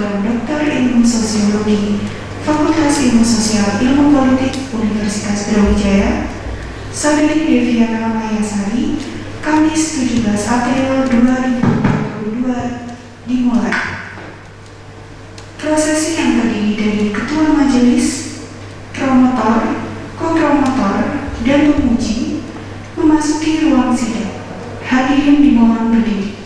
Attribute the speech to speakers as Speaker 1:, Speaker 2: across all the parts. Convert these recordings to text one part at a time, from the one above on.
Speaker 1: Program Doktor Ilmu Sosiologi Fakultas Ilmu Sosial Ilmu Politik Universitas Brawijaya, Saudari Deviana Mayasari, Kamis 17 April 2022 dimulai. Prosesi yang terdiri dari Ketua Majelis, Promotor, Kopromotor, dan Pemuji memasuki ruang sidang. Hadirin dimohon berdiri.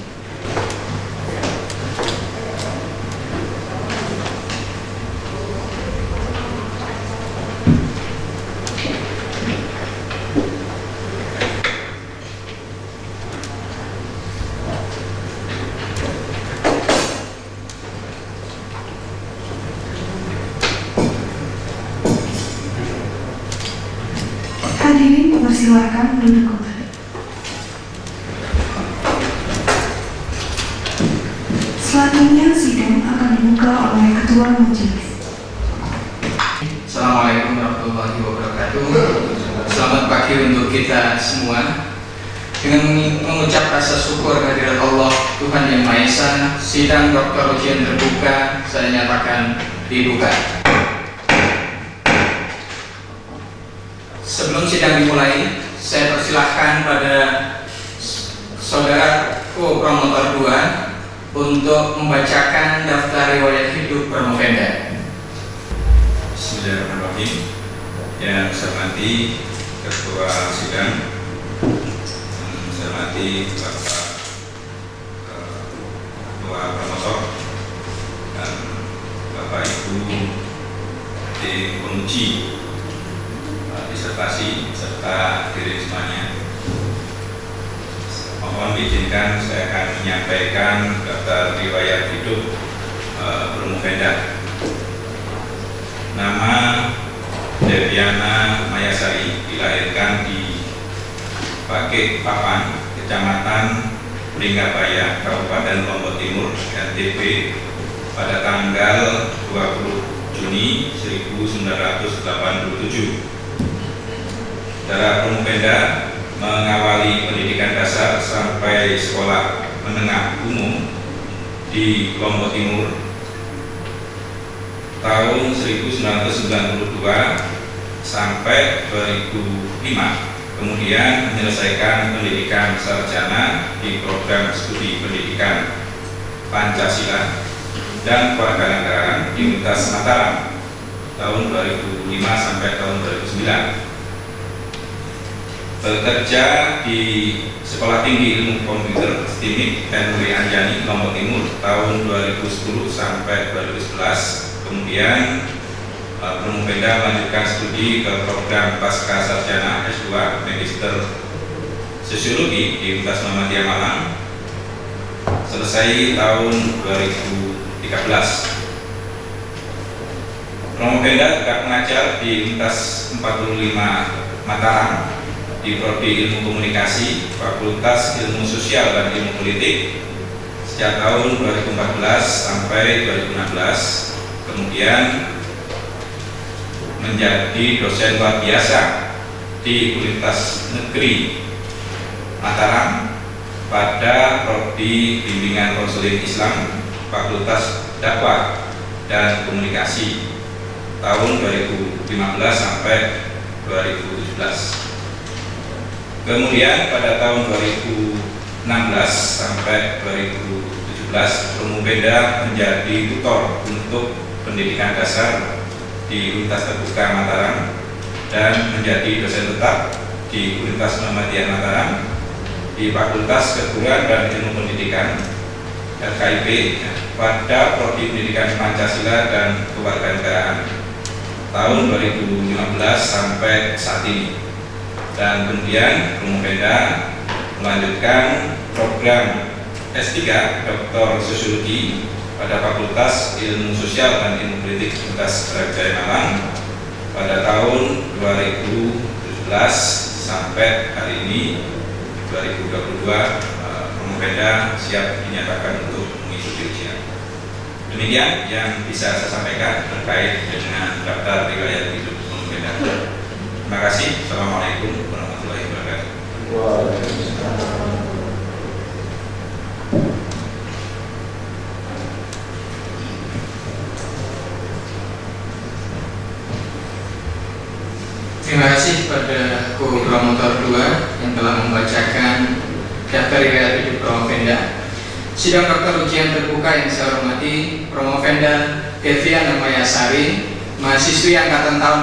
Speaker 1: Hadirin persilakan duduk kembali. Selanjutnya sidang akan dibuka oleh Ketua Majelis.
Speaker 2: Assalamualaikum warahmatullahi wabarakatuh. Selamat pagi untuk kita semua. Dengan mengucap rasa syukur kehadirat Allah Tuhan Yang Maha Esa, sidang doktor ujian terbuka saya nyatakan dibuka. Sebelum sidang dimulai, saya persilahkan pada saudara Promotor 2 untuk membacakan daftar riwayat hidup Promovenda.
Speaker 3: Bismillahirrahmanirrahim. Yang saya hormati Ketua Sidang, yang saya hormati Bapak Ketua Promotor dan Bapak Ibu tim penguji disertasi serta hadirin semuanya. Mohon diizinkan saya akan menyampaikan daftar riwayat hidup Promovenda. Nama Deviana Mayasari, dilahirkan di Pakek Papan, Kecamatan Pringgabaya, Kabupaten Lombok Timur, NTB, pada tanggal 20 Juni 1987. Saudara Promovenda mengawali pendidikan dasar sampai sekolah menengah umum di Lombok Timur tahun 1992 sampai 2005, kemudian menyelesaikan pendidikan sarjana di program studi pendidikan Pancasila dan Kewarganegaraan di Universitas Mataram tahun 2005 sampai tahun 2009. Bekerja di Sekolah Tinggi Ilmu Komputer STIMIK Henry Anjani Lombok Timur tahun 2010 sampai 2011. Kemudian Promovenda melanjutkan studi ke program Pasca Sarjana S2 Magister Sosiologi di Universitas Muhammadiyah Malang selesai tahun 2013. Promovenda juga mengajar di Universitas 45 Mataram di Prodi Ilmu Komunikasi, Fakultas Ilmu Sosial dan Ilmu Politik sejak tahun 2014 sampai 2016. Kemudian menjadi dosen luar biasa di Universitas Negeri Mataram pada Prodi Bimbingan Konseling Islam, Fakultas Dakwah dan Komunikasi tahun 2015 sampai 2017. Kemudian pada tahun 2016 sampai 2017 Promovenda menjadi tutor untuk pendidikan dasar di Universitas Terbuka Mataram dan menjadi dosen tetap di Universitas Muhammadiyah Mataram di Fakultas Keguruan dan Ilmu Pendidikan FKIP pada Prodi Pendidikan Pancasila dan Kewarganegaraan tahun 2015 sampai saat ini. Dan kemudian Promovenda melanjutkan program S3 Doktor Sosiologi pada Fakultas Ilmu Sosial dan Ilmu Politik Universitas Brawijaya Malang pada tahun 2017 sampai hari ini 2022. Promovenda siap dinyatakan untuk mengikuti ujian. Demikian yang bisa saya sampaikan terkait dengan daftar riwayat hidup Promovenda. Terima kasih. Assalamualaikum warahmatullahi wabarakatuh.
Speaker 2: Terima kasih kepada co-promotor 2 yang telah membacakan daftar riwayat hidup Promovenda. Sidang dokter ujian terbuka yang saya hormati Promovenda Deviana Mayasari, mahasiswi angkatan tahun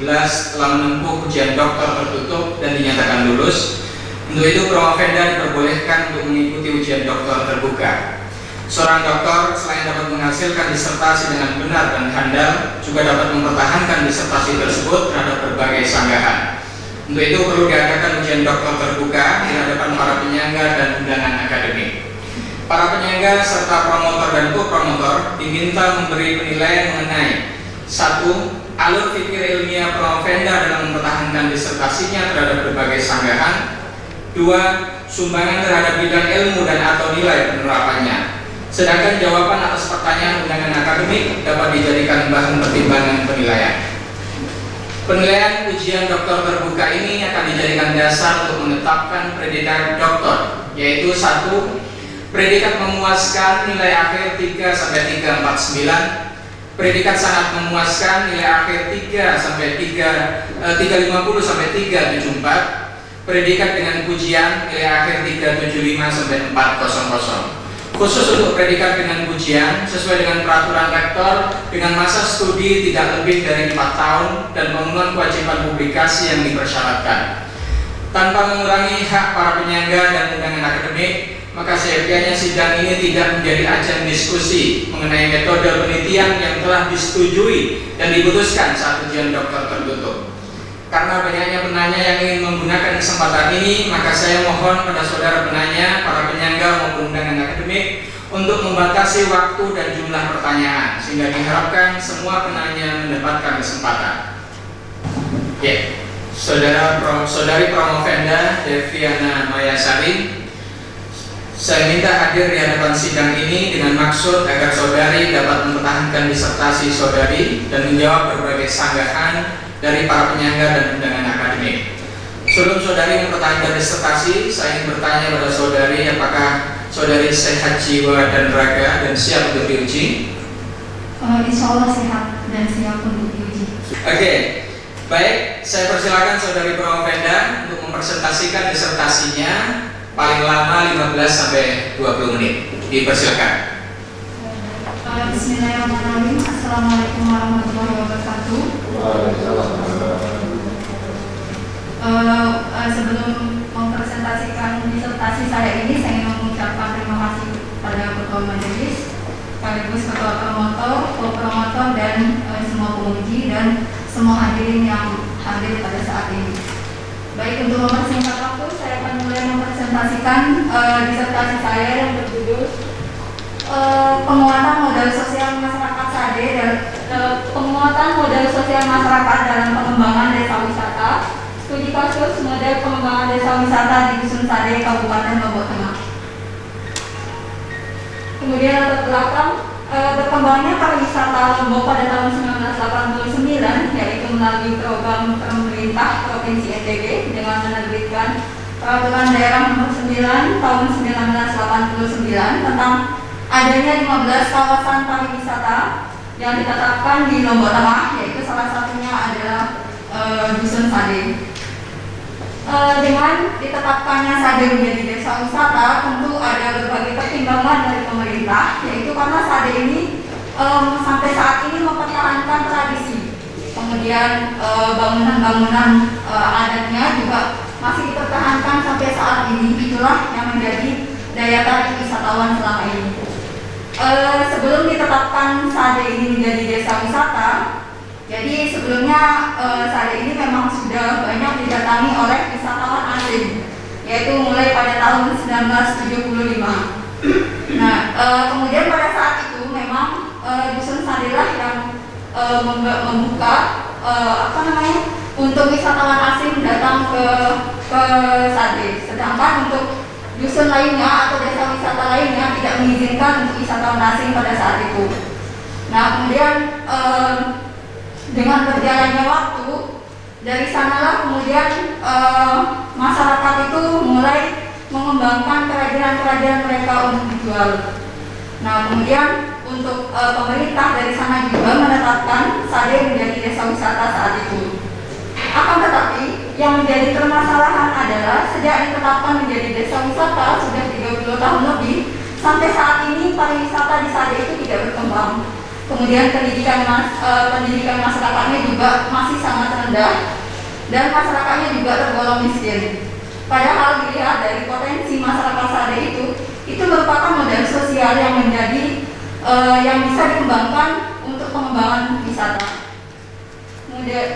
Speaker 2: 2017, telah menempuh ujian dokter tertutup dan dinyatakan lulus. Untuk itu Promovenda diperbolehkan untuk mengikuti ujian dokter terbuka. Seorang dokter selain dapat menghasilkan disertasi dengan benar dan handal, juga dapat mempertahankan disertasi tersebut terhadap berbagai sanggahan. Untuk itu perlu diadakan ujian dokter terbuka di hadapan para penyangga dan undangan akademik. Para penyangga serta promotor dan co-promotor diminta memberi penilaian mengenai 1. Alur pikir ilmiah Promovenda dalam mempertahankan disertasinya terhadap berbagai sanggahan. 2. Sumbangan terhadap bidang ilmu dan atau nilai penerapannya. Sedangkan jawaban atas pertanyaan undangan akademik dapat dijadikan bahan pertimbangan penilaian. Penilaian ujian dokter terbuka ini akan dijadikan dasar untuk menetapkan predikat dokter, yaitu 1. Predikat memuaskan nilai akhir 3 sampai 349, predikat sangat memuaskan nilai akhir 3 sampai 350 sampai 374, predikat dengan pujian nilai akhir 375 sampai 400. Khusus untuk predikat dengan pujian sesuai dengan peraturan rektor dengan masa studi tidak lebih dari 4 tahun dan pemenuhan kewajiban publikasi yang dipersyaratkan. Tanpa mengurangi hak para penyangga dan undangan akademik, maka seyogyanya sidang ini tidak menjadi ajang diskusi mengenai metode penelitian yang telah disetujui dan diputuskan saat ujian dokter tertutup. Karena banyaknya penanya yang ingin menggunakan kesempatan ini, maka saya mohon pada saudara penanya, para penyangga maupun undangan akademik untuk membatasi waktu dan jumlah pertanyaan sehingga diharapkan semua penanya mendapatkan kesempatan. Ya, saudari Promovenda Deviana Mayasari, saya minta hadir di hadapan sidang ini dengan maksud agar saudari dapat mempertahankan disertasi saudari dan menjawab berbagai sanggahan dari para penyangga dan undangan akademik. Sebelum saudari mempertahankan disertasi, saya ingin bertanya pada saudari, apakah saudari sehat jiwa dan raga dan siap untuk diuji?
Speaker 1: Insya Allah sehat dan siap untuk diuji.
Speaker 2: Oke, baik, saya persilakan saudari Promovenda untuk mempresentasikan disertasinya paling lama 15 sampai 20 menit. Dipersilakan.
Speaker 1: Bismillahirrahmanirrahim. Assalamualaikum warahmatullahi wabarakatuh. Sebelum mempresentasikan disertasi saya ini, saya ingin mengucapkan terima kasih pada ketua majelis, sekaligus ketua promotor, co-promotor dan semua penguji dan semua hadirin yang hadir pada saat ini. Baik, untuk mempersingkat waktu, saya akan mulai mempresentasikan disertasi saya yang berjudul penguatan modal sosial masyarakat SADE dan penguatan modal sosial masyarakat dalam pengembangan desa wisata, studi kasus model pengembangan desa wisata di Dusun SADE, Kabupaten Lombok Tengah. Kemudian latar belakang berkembangnya pariwisata Lombok pada tahun 1989, yaitu melalui program pemerintah Provinsi NTB dengan menerbitkan Peraturan Daerah Nomor 9 Tahun 1989 tentang adanya 15 kawasan pariwisata yang ditetapkan di Lombok Tengah, yaitu salah satunya adalah Dusun SADE. Dengan ditetapkannya SADE menjadi desa wisata, tentu ada berbagai pertimbangan dari pemerintah, yaitu karena SADE ini sampai saat ini mempertahankan tradisi, kemudian bangunan-bangunan adatnya juga masih dipertahankan sampai saat ini. Itulah yang menjadi daya tarik wisatawan selama ini. Sebelum ditetapkan SADE ini menjadi desa wisata, jadi sebelumnya SADE ini memang sudah banyak didatangi oleh wisatawan asing, yaitu mulai pada tahun 1975. Nah, kemudian pada saat itu memang Dusun SADE lah yang membuka untuk wisatawan asing datang ke SADE, sedangkan untuk dusun lainnya atau desa wisata lainnya tidak mengizinkan untuk wisatawan asing pada saat itu. Nah, kemudian dengan berjalannya waktu, dari sanalah kemudian masyarakat itu mulai mengembangkan kerajinan-kerajinan mereka untuk dijual. Nah, kemudian untuk pemerintah dari sana juga menetapkan SADE menjadi desa wisata saat itu. Akan sejak ditetapkan menjadi desa wisata sudah 30 tahun lebih, sampai saat ini pariwisata di Sade itu tidak berkembang. Kemudian pendidikan masyarakatnya juga masih sangat rendah dan masyarakatnya juga tergolong miskin. Padahal dilihat dari potensi masyarakat Sade itu merupakan modal sosial yang yang bisa dikembangkan untuk pengembangan wisata.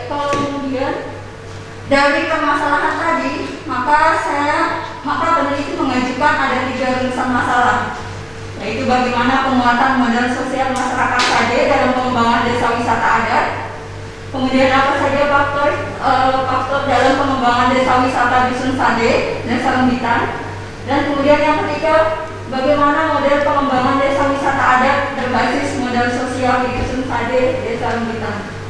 Speaker 1: Kemudian dari permasalahan tadi, maka peneliti mengajukan ada 3 rumusan masalah, yaitu bagaimana penguatan modal sosial masyarakat Sade dalam pengembangan desa wisata adat, kemudian apa saja faktor dalam pengembangan desa wisata Dusun Sade, Desa Rembitan, dan kemudian yang ketiga, bagaimana model pengembangan desa wisata adat berbasis modal sosial di Dusun Sade, Desa Rembitan.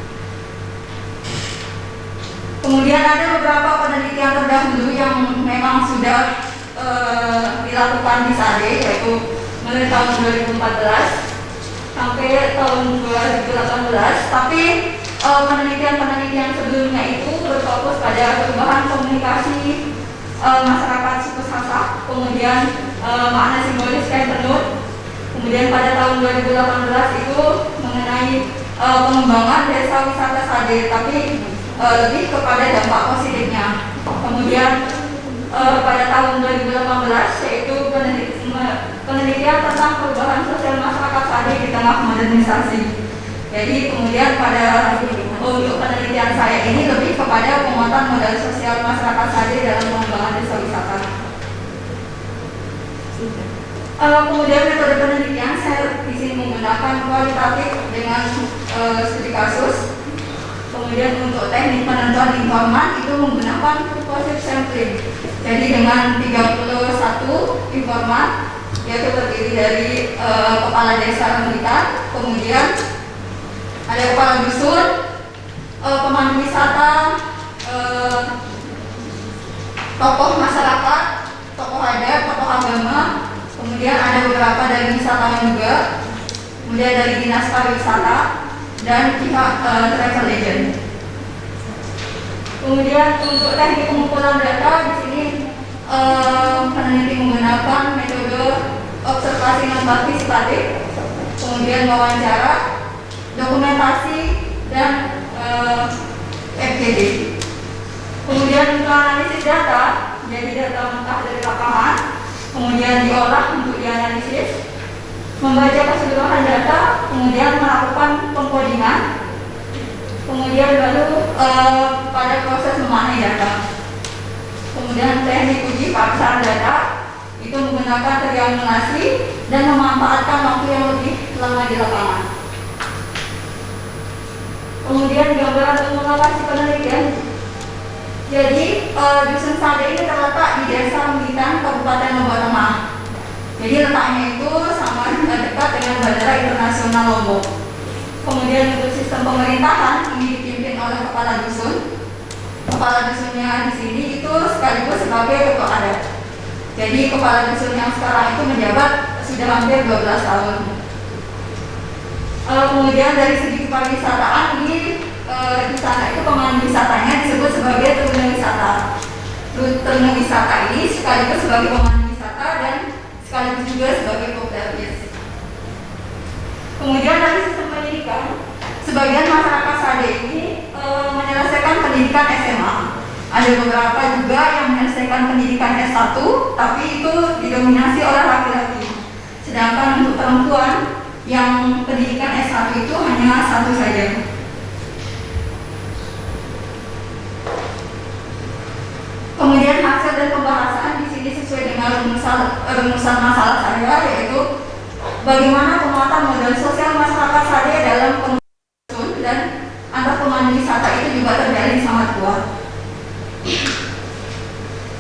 Speaker 1: Kemudian ada beberapa penelitian terdahulu yang memang sudah dilakukan di Sade, yaitu mulai tahun 2014 sampai tahun 2018. Tapi penelitian sebelumnya itu berfokus pada perubahan komunikasi masyarakat suku Sasak, kemudian makna simbolis kain tenun. Kemudian pada tahun 2018 itu mengenai pengembangan desa wisata Sade, tapi lebih kepada dampak positifnya. Kemudian pada tahun 2018 yaitu penelitian tentang perubahan sosial masyarakat Sade di tengah modernisasi. Jadi kemudian untuk penelitian saya ini lebih kepada penguatan modal sosial masyarakat Sade dalam pengembangan desa wisata. Kemudian metode penelitian saya di sini menggunakan kualitatif dengan studi kasus. Kemudian untuk teknik penentuan informan itu menggunakan purposive sampling. Jadi dengan 31 informan, yaitu terdiri dari kepala desa Rembitan, kemudian ada kepala dusun, pemandu wisata, tokoh masyarakat, tokoh adat, tokoh agama, kemudian ada beberapa dari wisatawan juga, kemudian dari dinas pariwisata dan pihak travel agent. Kemudian untuk teknik pengumpulan data di sini peneliti menggunakan metode observasi non partisipatif, kemudian wawancara, dokumentasi dan FGD. Kemudian untuk analisis data, jadi data mentah dari lapangan, kemudian diolah untuk dianalisis, membaca keseluruhan data, kemudian melakukan pengkodingan, kemudian baru pada proses memaknai data. Kemudian teknik uji paksa data itu menggunakan triangulasi dan memanfaatkan waktu yang lebih lama di lapangan. Kemudian gambaran umum lokasi penelitian. Jadi Dusun Sade ini terletak di Desa Rembitan, Kabupaten Lombok Tengah. Jadi letaknya itu sangat dekat dengan Bandara Internasional Lombok. Kemudian untuk sistem pemerintahan ini dipimpin oleh kepala dusun. Kepala dusunnya di sini itu sekaligus sebagai ketua adat. Jadi kepala dusun yang sekarang itu menjabat sudah hampir 12 tahun. Kemudian dari segi pariwisataan di sana itu pemandu wisatanya disebut sebagai turuna wisata. Turuna wisata ini sekaligus sebagai pemandu wisata dan sekaligus juga sebagai kopdardes. Kemudian dari sistem pendidikan, sebagian masyarakat Sade ini menyelesaikan pendidikan SMA. Ada beberapa juga yang menyelesaikan pendidikan S1, tapi itu didominasi oleh laki-laki. Sedangkan untuk perempuan yang pendidikan S1 itu hanya 1 saja. Kemudian hasil dan pembahasan di sini sesuai dengan rumusan masalah saya, yaitu bagaimana penguatan modal sosial masyarakat Sade dalam pengembangan dan antar pemandu wisata itu juga terjalin sangat kuat.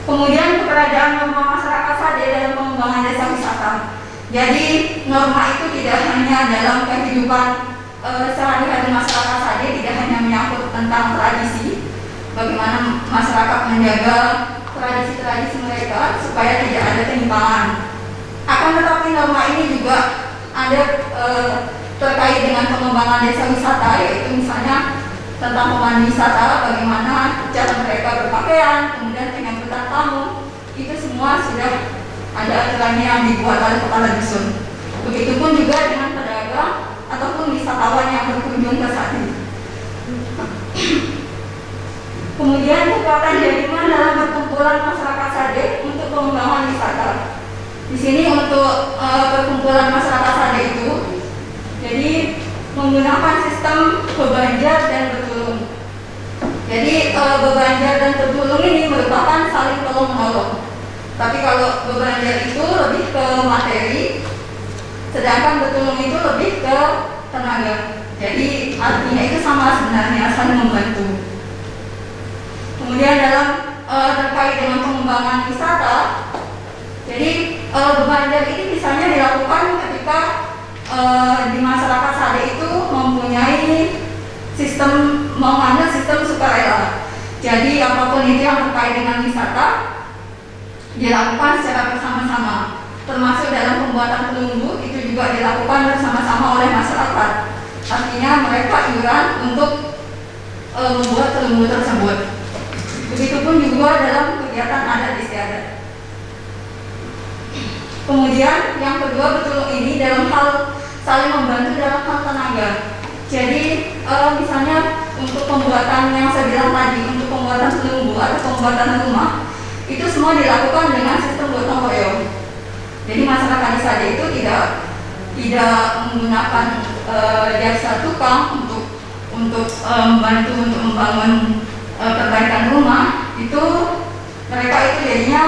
Speaker 1: Kemudian keberadaan norma masyarakat Sade dalam pengembangan desa wisata. Jadi norma itu tidak hanya dalam kehidupan sehari-hari masyarakat Sade, tidak hanya menyangkut tentang tradisi, bagaimana masyarakat menjaga tradisi-tradisi mereka supaya tidak ada penyimpangan. Akan tetapi norma ini juga ada terkait dengan pengembangan desa wisata, yaitu misalnya tentang pemandu wisata, bagaimana cara mereka berpakaian, kemudian penyambutan tamu, semua sudah ada aturannya yang dibuat oleh kepala dusun. Begitupun juga dengan pedagang ataupun wisatawan yang berkunjung ke Sade. Kemudian kekuatan jaringan dalam perkumpulan masyarakat Sade untuk pengembangan wisata. Di sini untuk perkumpulan masyarakat Sade itu, jadi menggunakan sistem bebanjar dan bertulung. Jadi bebanjar dan bertulung ini merupakan saling tolong menolong. Tapi kalau bebanjar itu lebih ke materi, sedangkan bertulung itu lebih ke tenaga. Jadi artinya itu sama sebenarnya, saling membantu. Kemudian dalam terkait dengan pengembangan wisata, jadi bebanjar ini misalnya dilakukan ketika di masyarakat Sade itu mempunyai mengambil sistem sukarela. Jadi apapun itu yang terkait dengan wisata dilakukan secara bersama-sama, termasuk dalam pembuatan pelunggu itu juga dilakukan bersama-sama oleh masyarakat. Artinya mereka iuran untuk membuat pelunggu tersebut. Begitupun juga dalam kegiatan adat istiadat. Kemudian yang kedua, bertulung ini dalam hal saling membantu dalam hal tenaga. Jadi misalnya untuk pembuatan yang saya bilang tadi, untuk pembuatan pelunggu atau pembuatan rumah, itu semua dilakukan dengan sistem gotong royong. Jadi masyarakat di Sade itu tidak menggunakan jasa tukang untuk membantu untuk membangun perbaikan rumah. Itu mereka itu jadinya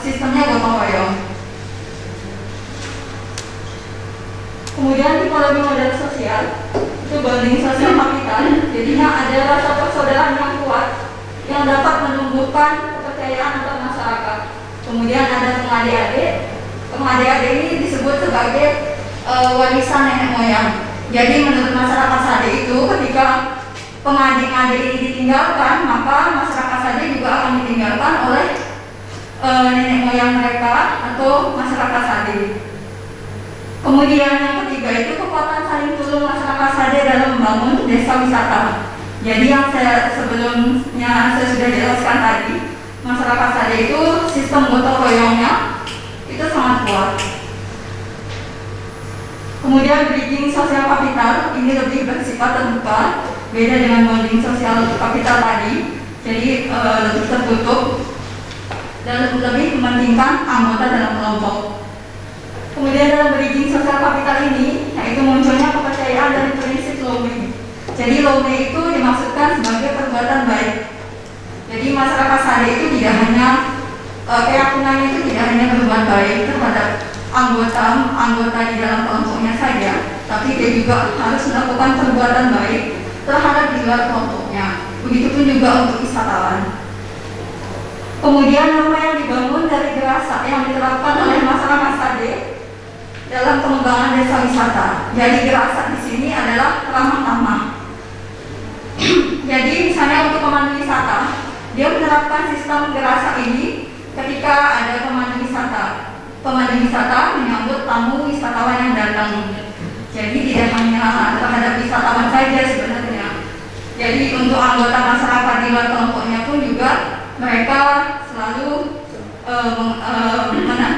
Speaker 1: sistemnya gotong royong. Kemudian tipologi modal sosial itu bonding sosial kapital. Jadinya ada rasa persaudaraan yang kuat yang dapat menumbuhkan kepercayaan antar masyarakat. Kemudian ada pengadik-adik. Pengadik-adik ini disebut sebagai warisan nenek moyang. Jadi menurut masyarakat Sade itu ketika pengadik-adik ini ditinggalkan, maka masyarakat Sade juga akan ditinggalkan oleh nenek moyang mereka atau masyarakat Sade. Kemudian yang ketiga itu kekuatan saling tolong masyarakat Sade dalam membangun desa wisata. Jadi yang sebelumnya saya sudah jelaskan tadi, masyarakat Sade itu sistem gotong royongnya itu sangat kuat. Kemudian bridging sosial kapital ini lebih bersifat terbuka, beda dengan bonding sosial kapital tadi. Jadi lebih tertutup dan lebih mementingkan anggota dalam kelompok. Kemudian dalam bridging sosial kapital ini, yaitu munculnya kepercayaan dari prinsip Lome. Jadi Lome itu dimaksudkan sebagai perbuatan baik. Jadi masyarakat Sade itu tidak hanya keyakinannya itu tidak hanya berbuat baik terhadap anggota di dalam kelompoknya saja, tapi dia juga harus melakukan perbuatan baik terhadap di luar kelompoknya. Begitupun juga untuk wisatawan. Kemudian norma yang dibangun dari gerasa yang diterapkan oleh masyarakat Sade dalam pengembangan desa wisata. Jadi gerasa di sini adalah ramah tamah. Jadi misalnya untuk pemandu wisata, dia menerapkan sistem gerasa ini ketika ada pemandu wisata. Pemandu wisata menyambut tamu wisatawan yang datang. Jadi tidak hanya terhadap wisatawan saja sebenarnya. Jadi untuk anggota masyarakat di luar kelompoknya pun juga mereka selalu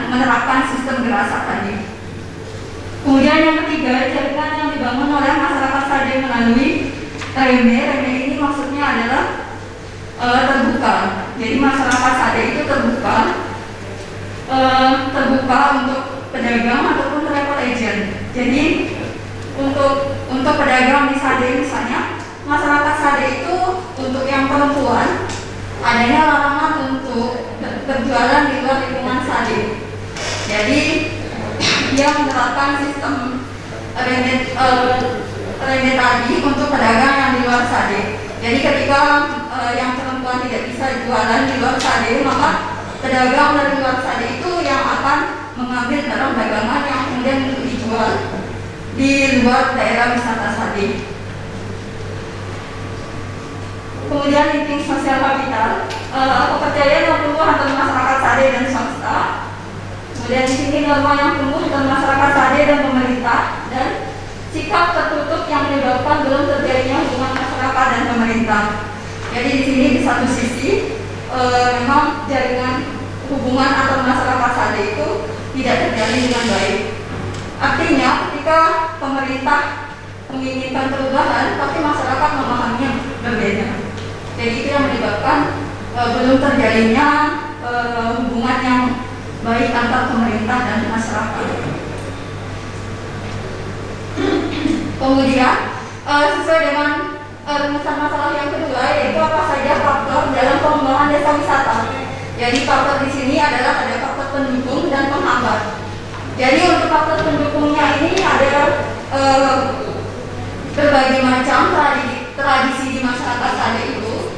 Speaker 1: menerapkan sistem gerasa tadi. Kemudian yang ketiga, jaringan yang dibangun oleh masyarakat Sade melalui Reme. Reme ini maksudnya adalah terbuka. Jadi masyarakat Sade itu terbuka untuk pedagang ataupun travel agent. Jadi untuk pedagang di Sade misalnya, masyarakat Sade itu untuk yang perempuan adanya larangan untuk berjualan di luar lingkungan Sade. Jadi dia menerapkan sistem Reme tadi untuk pedagang yang di luar Sade. Jadi ketika yang perempuan tidak bisa jualan di luar Sade, maka pedagang dari luar Sade itu yang akan mengambil barang dagangan yang kemudian untuk dijual di luar daerah wisata Sade. Kemudian linking sosial kapital, kepercayaan yang tumbuh antara masyarakat Sade dan swasta. Kemudian di sini norma yang tumbuh antara masyarakat Sade dan pemerintah, dan sikap tertutup yang menyebabkan belum terjadinya hubungan masyarakat dan pemerintah. Jadi di sini di satu sisi memang jaringan hubungan atau masyarakat Sade itu tidak terjalin dengan baik. Artinya ketika pemerintah menginginkan perubahan, tapi masyarakat memahaminya berbeda. Jadi itu yang menyebabkan belum terjalinnya hubungan yang baik antar pemerintah dan masyarakat. Kemudian sesuai dengan rumusan masalah yang kedua, yaitu apa saja faktor dalam pengembangan desa wisata. Jadi faktor di sini adalah ada faktor pendukung dan penghambat. Jadi untuk faktor pendukungnya ini ada berbagai macam tradisi di masyarakat Sade itu,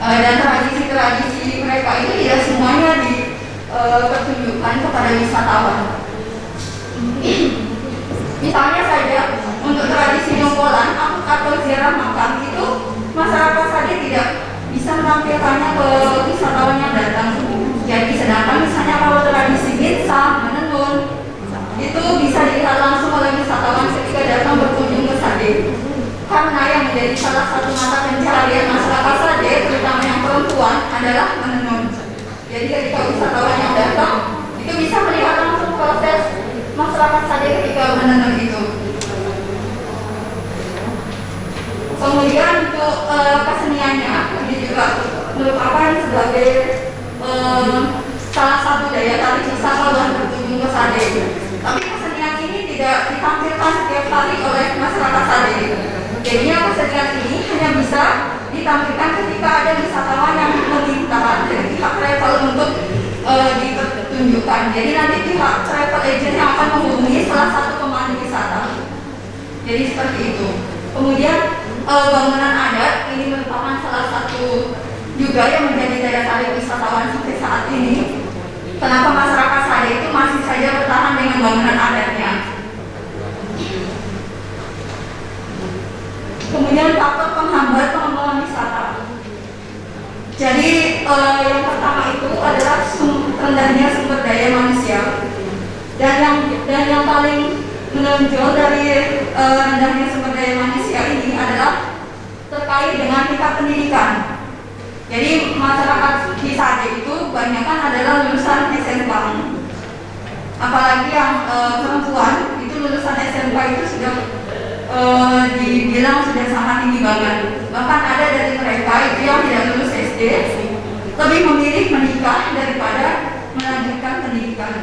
Speaker 1: dan tradisi-tradisi mereka itu tidak semuanya dipertunjukkan kepada wisatawan. Misalnya saja untuk tradisi nyonggolan atau ziarah makam itu masyarakat Sade tidak bisa menampilkannya ke wisatawan yang datang. Jadi sedangkan misalnya kalau tradisi Gitsa, menenun itu bisa dilihat langsung oleh wisatawan ketika datang berkunjung ke Sade. Karena yang menjadi salah satu mata pencaharian masyarakat Sade, terutama yang perempuan, adalah menenun. Jadi ketika wisatawan yang datang itu bisa melihat langsung proses masyarakat Sade ketika menenun itu. Kemudian untuk keseniannya ini juga merupakan sebagai salah satu daya tarik wisatawan berkunjung ke Sade. Tapi kesenian ini tidak ditampilkan setiap hari oleh masyarakat Sade. Jadinya kesenian ini hanya bisa ditampilkan ketika ada wisatawan yang meminta dari pihak travel untuk ditunjukkan. Jadi nanti pihak travel agent yang akan menghubungi salah satu pemandu wisata. Jadi seperti itu. Kemudian bangunan adat ini merupakan salah satu juga yang menjadi daya tarik wisatawan sampai saat ini. Kenapa masyarakat Sade itu masih saja bertahan dengan bangunan adatnya? Kemudian faktor penghambat pengembangan wisata. Jadi yang pertama itu adalah rendahnya sumber daya manusia, dan yang paling menonjol dari rendahnya sumber daya manusia ini adalah terkait dengan tingkat pendidikan. Jadi masyarakat di Sade itu kebanyakan adalah lulusan SMK. Apalagi yang perempuan itu lulusan SMK itu sudah dibilang sudah sangat tinggi banget. Bahkan ada dari mereka itu yang tidak lulus SD lebih memilih menikah daripada melanjutkan pendidikan.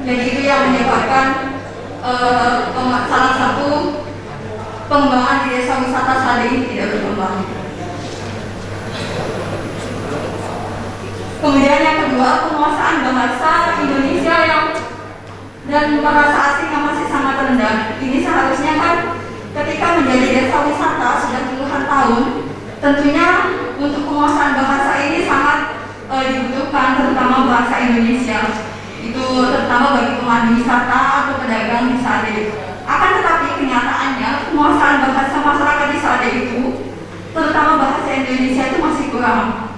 Speaker 1: Jadi itu yang menyebabkan salah satu pengembangan di desa wisata Sade ini tidak berkembang. Kemudian yang kedua, penguasaan bahasa Indonesia dan bahasa asing yang masih sangat rendah. Ini seharusnya kan ketika menjadi desa wisata sudah puluhan tahun, tentunya untuk penguasaan bahasa ini sangat dibutuhkan, terutama bahasa Indonesia. Itu terutama bagi pemandu wisata atau pedagang di Sade. Akan tetapi kenyataannya penguasaan bahasa masyarakat di Sade itu, terutama bahasa Indonesia itu masih kurang.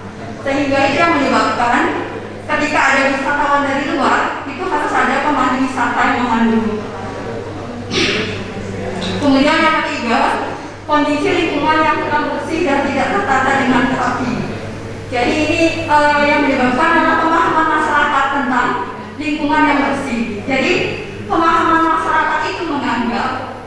Speaker 1: Sehingga itu yang menyebabkan ketika ada wisatawan dari luar, itu harus ada pemandu wisata yang memandu. Kemudian yang ketiga, kondisi lingkungan yang kurang bersih dan tidak tertata dengan rapi. Jadi ini yang menyebabkan adalah pemahaman masyarakat tentang lingkungan yang bersih. Jadi pemahaman masyarakat itu menganggap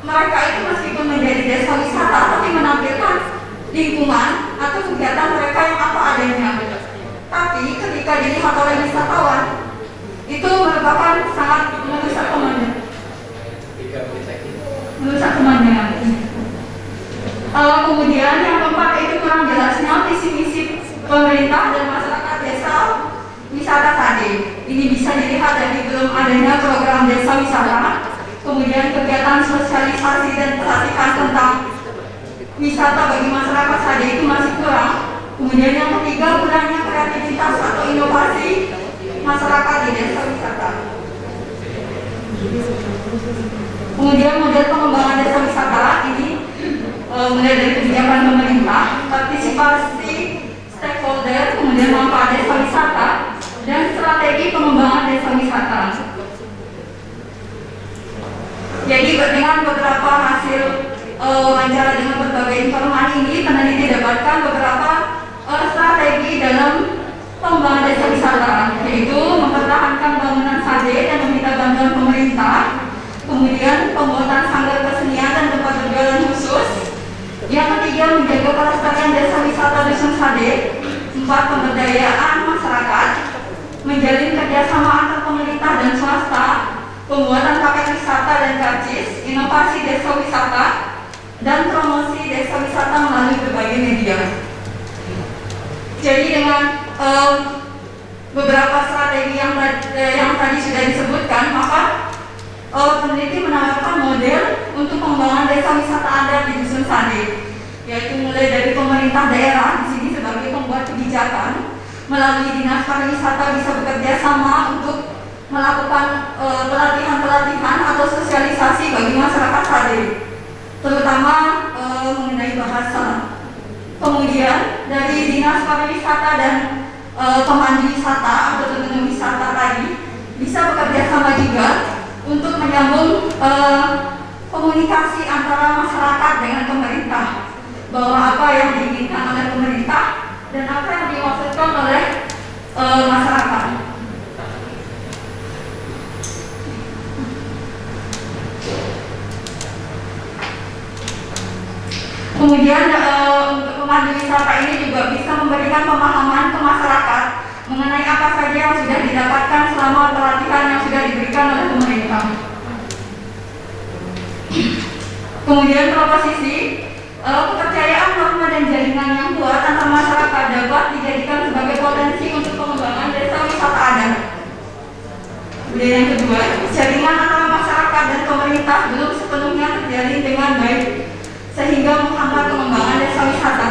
Speaker 1: mereka itu meskipun menjadi desa wisata tapi menampilkan lingkungan atau kegiatan mereka yang apa adanya. Tapi ketika dilihat oleh wisatawan itu merupakan sangat merusak pemandangan. Kemudian yang keempat itu kurang jelasnya visi misi pemerintah dan masyarakat desa wisata Sade. Ini bisa dilihat dari belum adanya program desa wisata, kemudian kegiatan sosialisasi dan pelatihan tentang wisata bagi masyarakat Sade itu masih kurang. Kemudian yang ketiga, kurangnya kreativitas atau inovasi masyarakat di desa wisata. Kemudian model pengembangan desa wisata ini mulai dari kebijakan pemerintah, partisipasi stakeholder, kemudian manfaat desa wisata, dan strategi pengembangan desa wisata. Jadi dengan beberapa hasil wawancara dengan berbagai informan ini, peneliti dapatkan beberapa strategi dalam pengembangan pariwisata, yaitu mempertahankan bangunan SADE dan meminta bantuan pemerintah, kemudian pembuatan sanggar kesenian dan tempat berjualan khusus. Yang ketiga, menjaga kelestarian desa wisata Dusun SADE. 4, pemberdayaan masyarakat, menjalin kerjasama antar pemerintah dan swasta, pembuatan paket wisata dan karcis, inovasi desa wisata, dan promosi desa wisata melalui berbagai media. Jadi dengan beberapa strategi yang tadi sudah disebutkan, maka peneliti menawarkan model untuk pengembangan desa wisata adat di Dusun SADE, yaitu mulai dari pemerintah daerah di sini sebagai pembuat kebijakan, melalui dinas pariwisata bisa bekerja sama untuk melakukan pelatihan-pelatihan atau sosialisasi bagi masyarakat SADE, terutama mengenai bahasa. Kemudian dari dinas pariwisata dan pemandu wisata atau tujuan wisata tadi bisa bekerja sama juga untuk menyambung komunikasi antara masyarakat dengan pemerintah, bahwa apa yang diinginkan oleh pemerintah dan apa yang dimaksudkan oleh masyarakat. Kemudian untuk pemandu wisata ini juga bisa memberikan pemahaman ke masyarakat mengenai apa saja yang sudah didapatkan selama pelatihan yang sudah diberikan oleh pemerintah. Kemudian proposisi kepercayaan norma dan jaringan yang kuat antar masyarakat dapat dijadikan sebagai potensi untuk pengembangan desa wisata adat. Kemudian yang kedua, jaringan antara masyarakat dan pemerintah belum sepenuhnya terjalin dengan baik, sehingga menghambat pengembangan desa wisata.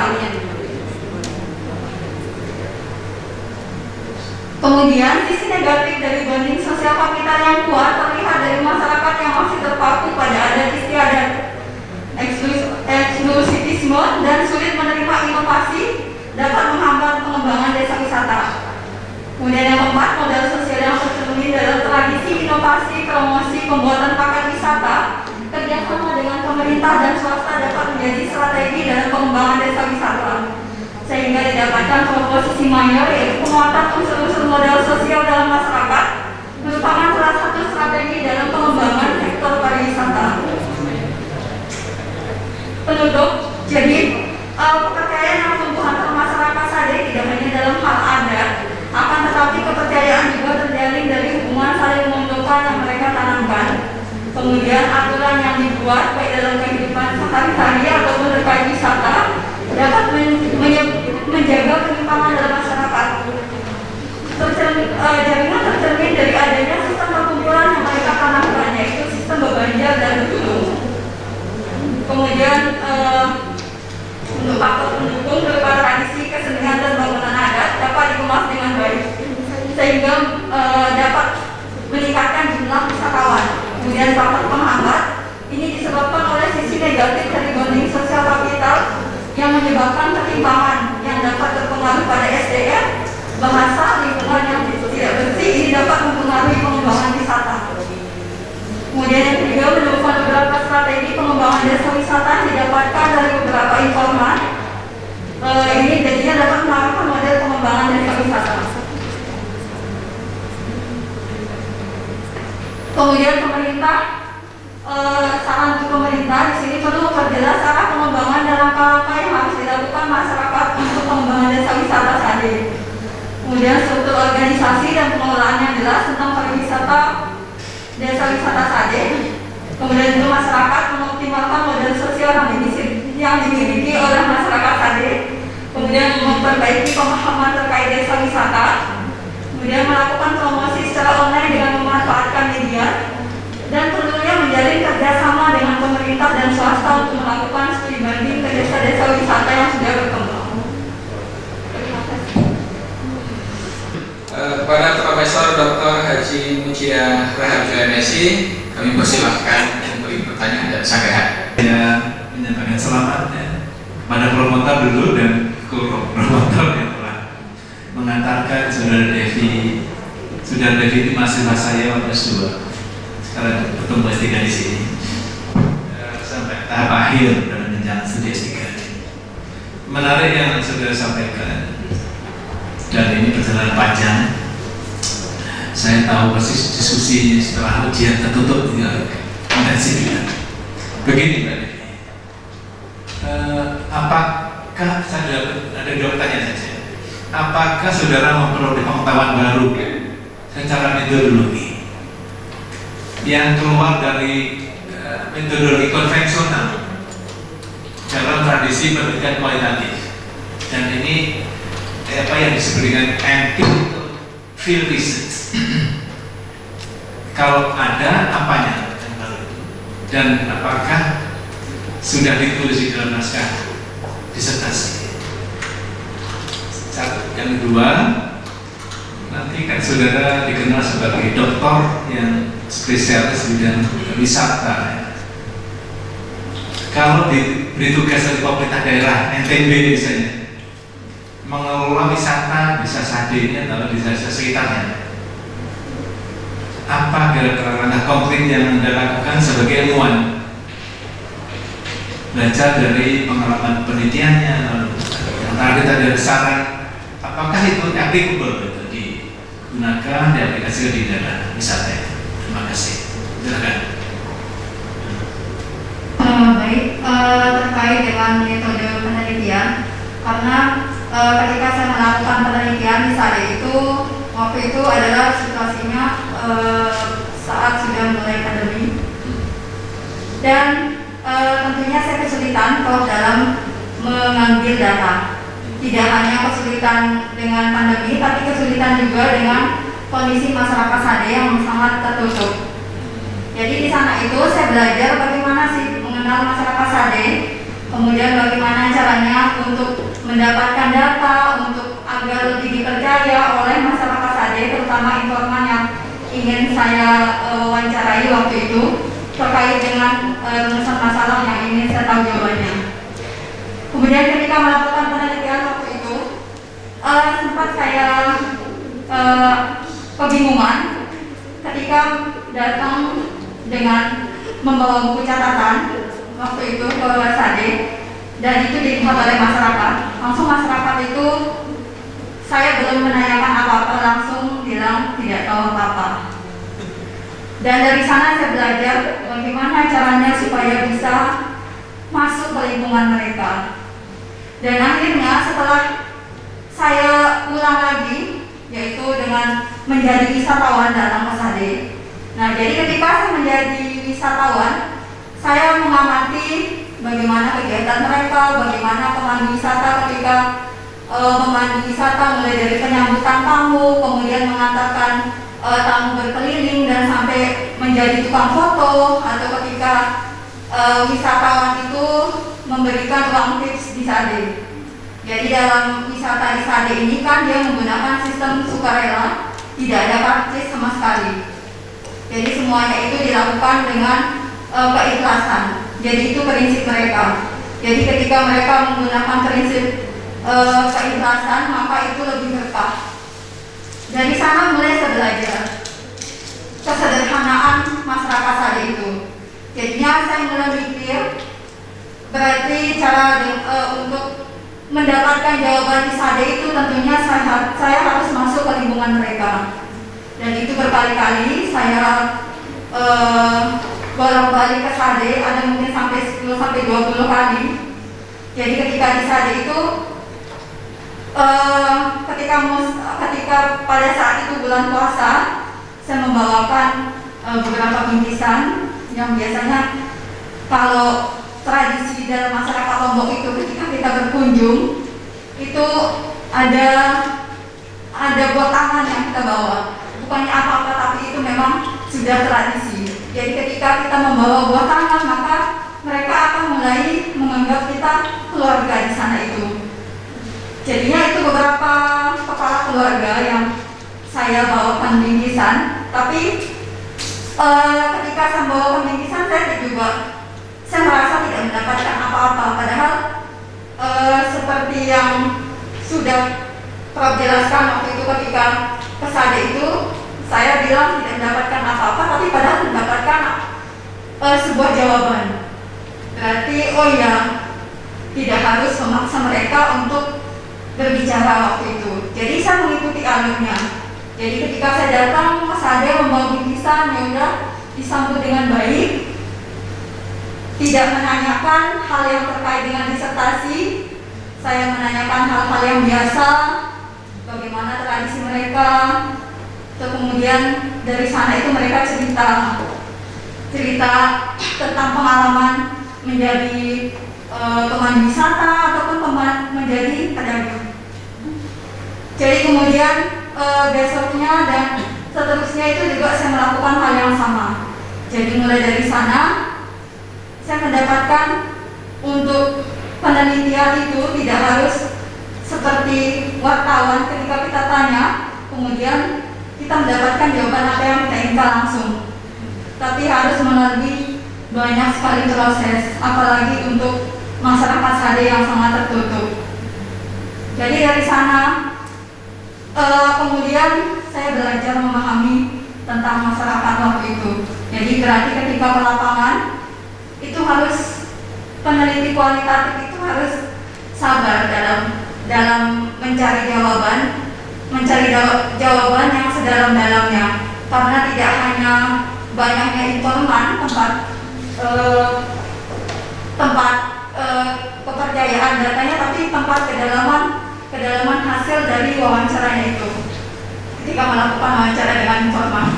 Speaker 1: Kemudian sisi negatif dari bonding sosial kapital yang kuat terlihat dari masyarakat yang masih terpaku pada adat istiadat, eksklusivisme dan sulit menerima inovasi dapat menghambat pengembangan desa wisata. Kemudian yang keempat, modal sosial yang tercermin dalam tradisi inovasi, promosi, pembuatan paket wisata, kerjasama dengan pemerintah dan swasta dapat menjadi strategi dalam pengembangan desa wisata, sehingga didapatkan proposisi mayor yaitu penguatan unsur-unsur modal sosial dalam masyarakat merupakan salah satu strategi dalam pengembangan sektor pariwisata. Penutup, jadi kepercayaan yang tumbuh antar masyarakat SADE tidak hanya dalam hal adat, akan tetapi kepercayaan juga terjalin dari hubungan saling menguntungkan yang mereka tanamkan. Kemudian aturan yang dibuat baik dalam kehidupan sehari-hari ataupun terkait wisata dapat menjaga kenyimpangan dalam masyarakat. Jaringan tercermin dari adanya sistem perkumpulan yang mereka tanamkan, yaitu sistem bebanjar dan bergunung. Kemudian untuk faktor pendukung berupa tradisi, kesenian dan bangunan adat dapat dikemas dengan baik, sehingga dapat meningkatkan jumlah wisatawan. Kemudian faktor penghambat ini disebabkan oleh sisi negatif dari bonding sosial kapital yang menyebabkan ketimpangan yang dapat terpengaruh pada SDM, bahasa, lingkungan yang tidak bersih. Ini dapat mempengaruhi pengembangan wisata. Kemudian yang ketiga, menemukan beberapa strategi pengembangan desa wisata yang didapatkan dari beberapa informan. Ini jadinya dapat menawarkan model pengembangan desa wisata. Kemudian pemerintah, saran untuk pemerintah di sini perlu memperjelas arah pengembangan dalam langkah yang harus dilakukan masyarakat untuk pengembangan desa wisata SADE. Kemudian struktur organisasi dan pengelolaan yang jelas tentang pariwisata desa wisata SADE. Kemudian untuk masyarakat mengoptimalkan model sosial yang dimiliki oleh masyarakat SADE. Kemudian memperbaiki pemahaman terkait desa wisata. Kemudian melakukan promosi secara online dengan memanfaatkan media, dan tentunya menjalin kerjasama dengan pemerintah dan swasta untuk melakukan studi banding ke desa-desa wisata yang sudah berkembang. Terima kasih.
Speaker 2: Kepada Profesor Dr. Haji Mutia Raharjo MSc, kami persilahkan memberi pertanyaan dan sanggahan.
Speaker 4: Saya menyampaikan selamat kepada promotor dulu dan promotor yang telah mengantarkan Saudara Devi. Saudara Devi itu mahasiswa saya waktu S2. Sekarang bertemu S3 di sini. Sampai tahap akhir dalam menjalani studi S3. Menarik yang saudara sampaikan. Dan ini perjalanan panjang saya tahu persis diskusi setelah ujian tertutup intensif ya. Begini Mbak Devi, apakah ada dua pertanyaan saja. Apakah saudara memperoleh pengetahuan baru secara metodologi yang keluar dari metodologi konvensional dalam tradisi pendidikan kualitatif, dan ini apa yang disebut dengan empirical field research? Kalau ada, apanya yang baru itu? Dan apakah sudah ditulis di dalam naskah disertasi? Satu. Yang kedua, nanti kan saudara dikenal sebagai doktor yang spesialis bidang wisata. Kalau diberi tugas dari pemerintah daerah NTB misalnya, mengelola wisata desa Sade atau di desa sekitarnya, apa kira-kira langkah konkret yang Anda lakukan sebagai ilmuwan? Belajar dari pengalaman penelitiannya, lalu yang terakhir tadi ada saran, apakah itu applicable itu digunakan, diaplikasikan di daerah wisata? Terima kasih. Silakan.
Speaker 1: Baik, terkait dengan metode penelitian, karena ketika saya melakukan penelitian di Sade itu, waktu itu adalah situasinya saat sudah mulai pandemi, dan tentunya saya kesulitan kalau dalam mengambil data. Tidak hanya kesulitan dengan pandemi, tapi kesulitan juga dengan kondisi masyarakat Sade yang sangat tertutup. Jadi di sana itu saya belajar bagaimana sih mengenal masyarakat Sade, kemudian bagaimana caranya untuk mendapatkan data untuk agar lebih dipercaya oleh masyarakat Sade, terutama informan yang ingin saya wawancarai waktu itu terkait dengan rumusan masalah yang ingin saya tahu jawabannya. Kemudian ketika melakukan penelitian waktu itu, sempat saya kebingungan ketika datang dengan membawa buku catatan waktu itu ke Sade, dan itu dilihat oleh masyarakat. Langsung masyarakat itu, saya belum menanyakan apa-apa, langsung bilang tidak tahu apa-apa. Dan dari sana saya belajar bagaimana caranya supaya bisa masuk ke lingkungan mereka. Dan akhirnya setelah saya ulang lagi, yaitu dengan menjadi wisatawan datang ke Sade. Nah, jadi ketika saya menjadi wisatawan, saya mengamati bagaimana kegiatan mereka, bagaimana pemandu wisata ketika memandu wisata, mulai dari penyambutan tamu, kemudian mengantarkan tamu berkeliling dan sampai menjadi tukang foto, atau ketika wisatawan itu memberikan uang tips di Sade. Jadi dalam wisata di Sade ini kan dia menggunakan sistem sukarela, tidak ada karcis sama sekali. Jadi semuanya itu dilakukan dengan keikhlasan. Jadi itu prinsip mereka. Jadi ketika mereka menggunakan prinsip keikhlasan, maka itu lebih berkah. Dari sana mulai saya belajar kesederhanaan masyarakat Sade itu. Jadinya saya mulai mikir, berarti cara untuk mendapatkan jawaban di Sade itu tentunya saya harus masuk ke lingkungan mereka. Dan itu berkali-kali saya bolak-balik ke Sade, ada mungkin sampai 10-20 kali. Jadi ketika di Sade itu, ketika pada saat itu bulan puasa, saya membawakan beberapa bingkisan yang biasanya kalau tradisi dalam masyarakat Lombok itu ketika kita berkunjung itu ada buah tangan yang kita bawa. Bukannya apa-apa, tapi itu memang sudah tradisi. Jadi ketika kita membawa buah tangan, maka mereka akan mulai menganggap kita keluarga di sana itu. Jadinya itu beberapa kepala keluarga yang saya bawakan bingkisan. Tapi ketika saya membawakan bingkisan, saya merasa tidak mendapatkan apa-apa. Padahal seperti yang sudah Prof jelaskan waktu itu ketika ke Sade itu, saya bilang tidak mendapatkan apa-apa, tapi padahal mendapatkan sebuah jawaban. Berarti oh ya, tidak harus memaksa mereka untuk berbicara waktu itu. Jadi saya mengikuti alurnya. Jadi ketika saya datang, Mas Ade membawa bingkisan, ya udah disambut dengan baik, tidak menanyakan hal yang terkait dengan disertasi. Saya menanyakan hal-hal yang biasa, bagaimana tradisi mereka. Terus kemudian dari sana itu mereka cerita tentang pengalaman menjadi pemandu wisata ataupun menjadi pedagang. Jadi kemudian besoknya dan seterusnya itu juga saya melakukan hal yang sama. Jadi mulai dari sana saya mendapatkan untuk penelitian itu tidak harus seperti wartawan ketika kita tanya, kemudian kita mendapatkan jawaban apa yang kita inginkan langsung. Tapi harus melalui banyak sekali proses, apalagi untuk masyarakat Sade yang sangat tertutup. Jadi dari sana kemudian saya belajar memahami tentang masyarakat waktu itu. Jadi berarti ketika ke lapangan itu harus peneliti kualitatif itu harus sabar dalam mencari jawaban yang sedalam-dalamnya, karena tidak hanya banyaknya informan tempat kepercayaan datanya, tapi tempat kedalaman hasil dari wawancaranya itu ketika melakukan wawancara dengan informan.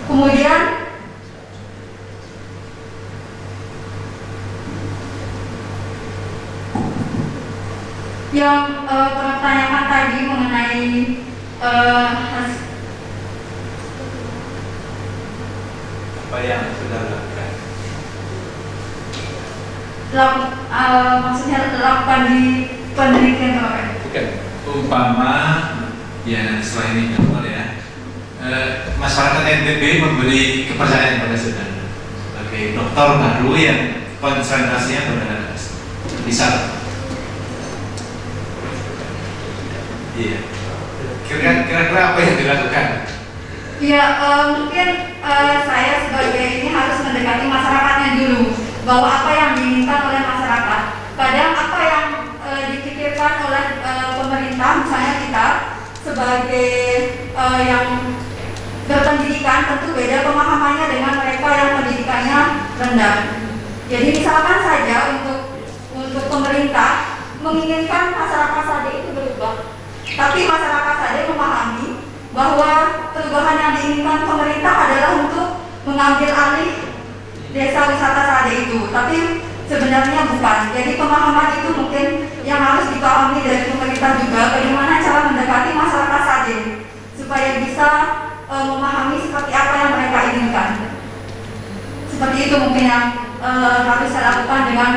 Speaker 1: Kemudian yang pertanyaan tadi mengenai
Speaker 4: Apa yang sudah dilakukan?
Speaker 1: Maksudnya lakukan di penelitian apa?
Speaker 4: Bukan. Umpama ya setelah ini contoh ya, masyarakat NTB memberi kepercayaan pada saudara sebagai dokter baru yang konsentrasinya pada wisata. Iya. Kira-kira apa yang dilakukan?
Speaker 1: Ya mungkin saya sebagai ini harus mendekati masyarakatnya dulu, bahwa apa yang diinginkan oleh masyarakat. Kadang apa yang dipikirkan oleh pemerintah, misalnya kita sebagai yang berpendidikan, tentu beda pemahamannya dengan mereka yang pendidikannya rendah. Jadi misalkan saja untuk pemerintah menginginkan masyarakat Sade itu berubah, tapi masyarakat Sade memahami bahwa perubahan yang diinginkan pemerintah adalah untuk mengambil alih desa wisata Sade itu, tapi sebenarnya bukan. Jadi pemahaman itu mungkin yang harus dipahami dari pemerintah juga, bagaimana cara mendekati masyarakat Sade supaya bisa memahami seperti apa yang mereka inginkan. Seperti itu mungkin yang harus saya lakukan dengan